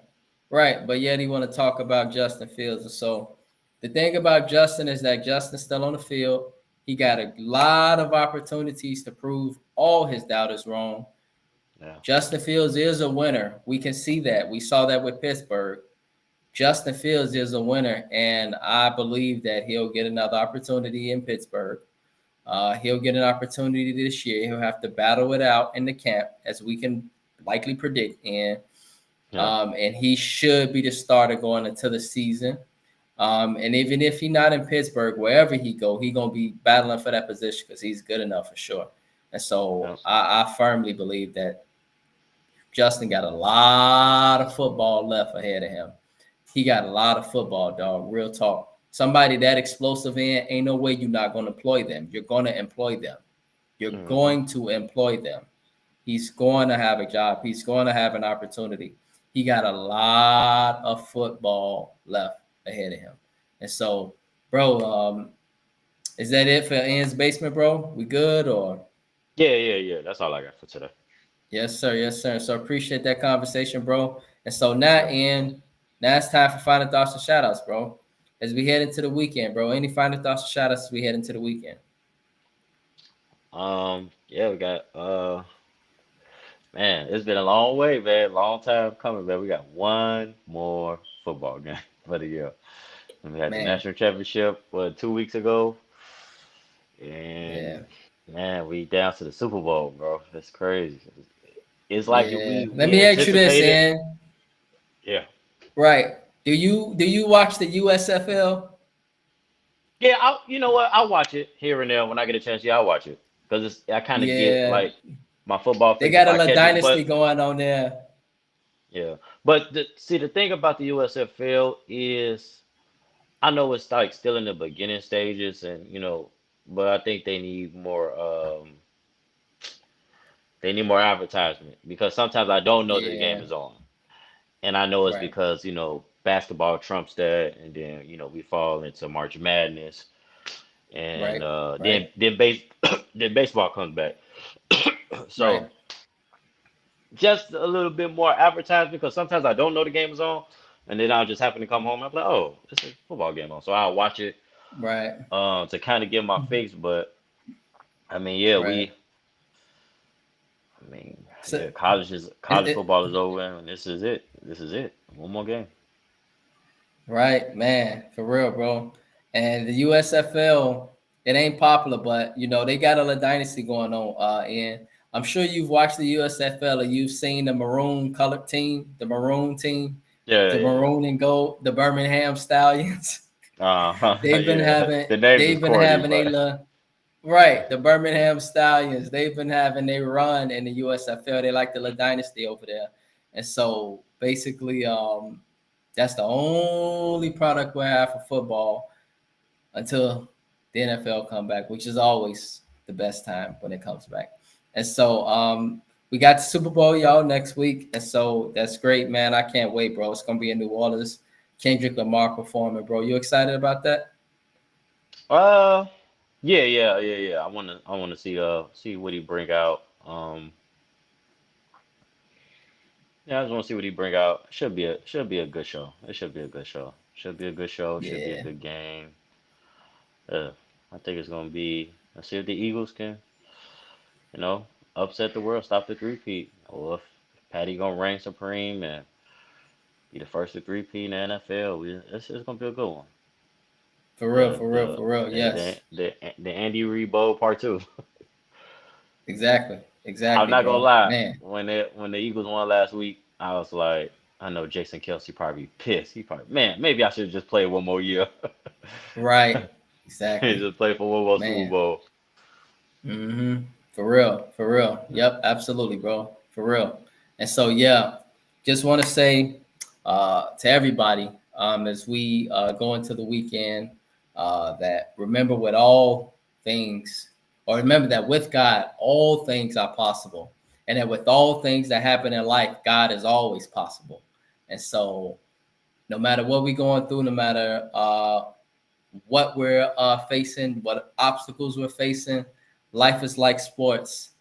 Right. But yet he want to talk about Justin Fields. And so the thing about Justin is that Justin's still on the field. He got a lot of opportunities to prove all his doubters wrong. Yeah. Justin Fields is a winner. We can see that. We saw that with Pittsburgh. Justin Fields is a winner, and I believe that he'll get another opportunity in Pittsburgh. He'll get an opportunity this year. He'll have to battle it out in the camp, as we can likely predict. Yeah. And he should be the starter going into the season. And even if he's not in Pittsburgh, wherever he go, he gonna be battling for that position because he's good enough for sure. And so Yeah. I firmly believe that Justin got a lot of football left ahead of him. He got a lot of football, dog. Real talk. Somebody that explosive in, ain't no way you're not going to employ them. You're going to employ them. You're Hmm. going to employ them. He's going to have a job. He's going to have an opportunity. He got a lot of football left ahead of him. And so, bro, is that it for Ian's basement, bro? We good or? Yeah, yeah, yeah. That's all I got for today. Yes, sir. Yes, sir. So appreciate that conversation, bro. And so now, Yeah. Ian, now it's time for final thoughts and shout outs, bro. As we head into the weekend, bro. Any final thoughts and shout outs as we head into the weekend? Yeah, we got man, it's been a long way, man. Long time coming, man. We got one more football game for the year. And we had the Man, national championship, 2 weeks ago, yeah, and man, we down to the Super Bowl, bro. That's crazy. It's like yeah. Let we me ask you this, anticipated. Ian. Yeah, Right. Do you watch the USFL? yeah. You know what? I watch it here and there when I get a chance. Yeah, I watch it because I kind of get Yeah. like my football They fix if got a I little catch it. dynasty But going on there. yeah, but see, the thing about the USFL is I know it's like still in the beginning stages, and but I think they need more. They need more advertisement because sometimes I don't know that the game Yeah. is on. And I know it's Right. because, basketball trumps that, and then, we fall into March Madness, and Right. then Right. then baseball comes back. So Right. just a little bit more advertisement because sometimes I don't know the game is on, and then I'll just happen to come home and I'm like, oh, this is a football game on. So I'll watch it Right. to kind of get my fix. But I mean, yeah, Right. So yeah, it, college it football is over, and this is it. This is it. One more game. right, man, for real, bro. And the USFL, it ain't popular, but they got a little dynasty going on. And I'm sure you've watched the USFL and you've seen the maroon colored team, the maroon team, Yeah, the yeah, yeah. maroon and gold, the Birmingham Stallions. Yeah. The names is They've been corny, having a but little right. The Birmingham Stallions, they've been having a run in the USFL. They like the little dynasty over there. And so basically, that's the only product we have for football until the NFL come back, which is always the best time when it comes back. And so we got the Super Bowl, y'all, next week. And so that's great, man. I can't wait, bro. It's gonna be in New Orleans. Kendrick Lamar performing, bro. You excited about that? uh, yeah. I wanna see what he bring out. Yeah, I just wanna see what he bring out. Should be a good show. It should be a good show. Should be a good show. Should be a Yeah. good game. Uh, I think it's gonna be. Let's see if the Eagles can, you know, upset the world, stop the three-peat, or if Patty gonna reign supreme and be the first to three-peat in the NFL. It's gonna be a good one. For real, The for real, the for real. the the Yes. the Andy Reid Bowl Part Two. Exactly. I'm Exactly, not gonna bro. lie. Man. When the Eagles won last week, I was like, I know Jason Kelsey probably pissed. He probably, man, maybe I should just play one more year. Right. Exactly. Just play for one more Super Man. Bowl. Mm-hmm. For real. For real. Yep. Absolutely, bro. For real. And so, yeah, just want to say to everybody as we go into the weekend that remember with all things, or remember that with God, all things are possible. And that with all things that happen in life, God is always possible. And so, no matter what we're going through, no matter what we're facing, what obstacles we're facing. Life is like sports.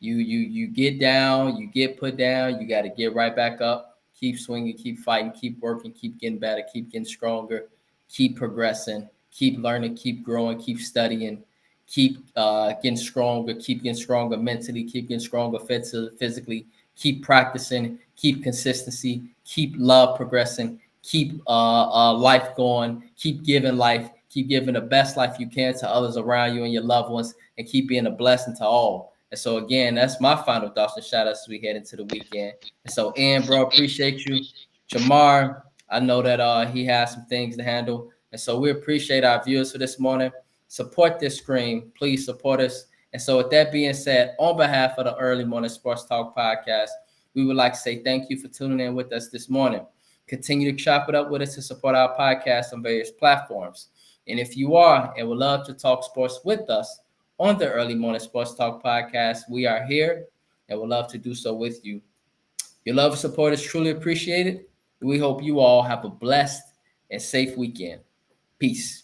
You get down, you get put down, you got to get right back up, keep swinging, keep fighting, keep working, keep getting better, keep getting stronger, keep progressing, keep learning, keep growing, keep studying, keep keep getting stronger mentally, keep getting stronger physically, keep practicing, keep consistency, keep love progressing, keep life going, keep giving life, keep giving the best life you can to others around you and your loved ones, and keep being a blessing to all. And so again, that's my final thoughts and shout outs as we head into the weekend. And so, Ian, bro, appreciate you. Jamar, I know that he has some things to handle. And so we appreciate our viewers for this morning. Support this stream. Please support us. And so with that being said, on behalf of the Early Morning Sports Talk podcast, we would like to say thank you for tuning in with us this morning. Continue to chop it up with us to support our podcast on various platforms. And if you are and would love to talk sports with us on the Early Morning Sports Talk podcast, we are here and would love to do so with you. Your love and support is truly appreciated. We hope you all have a blessed and safe weekend. Peace.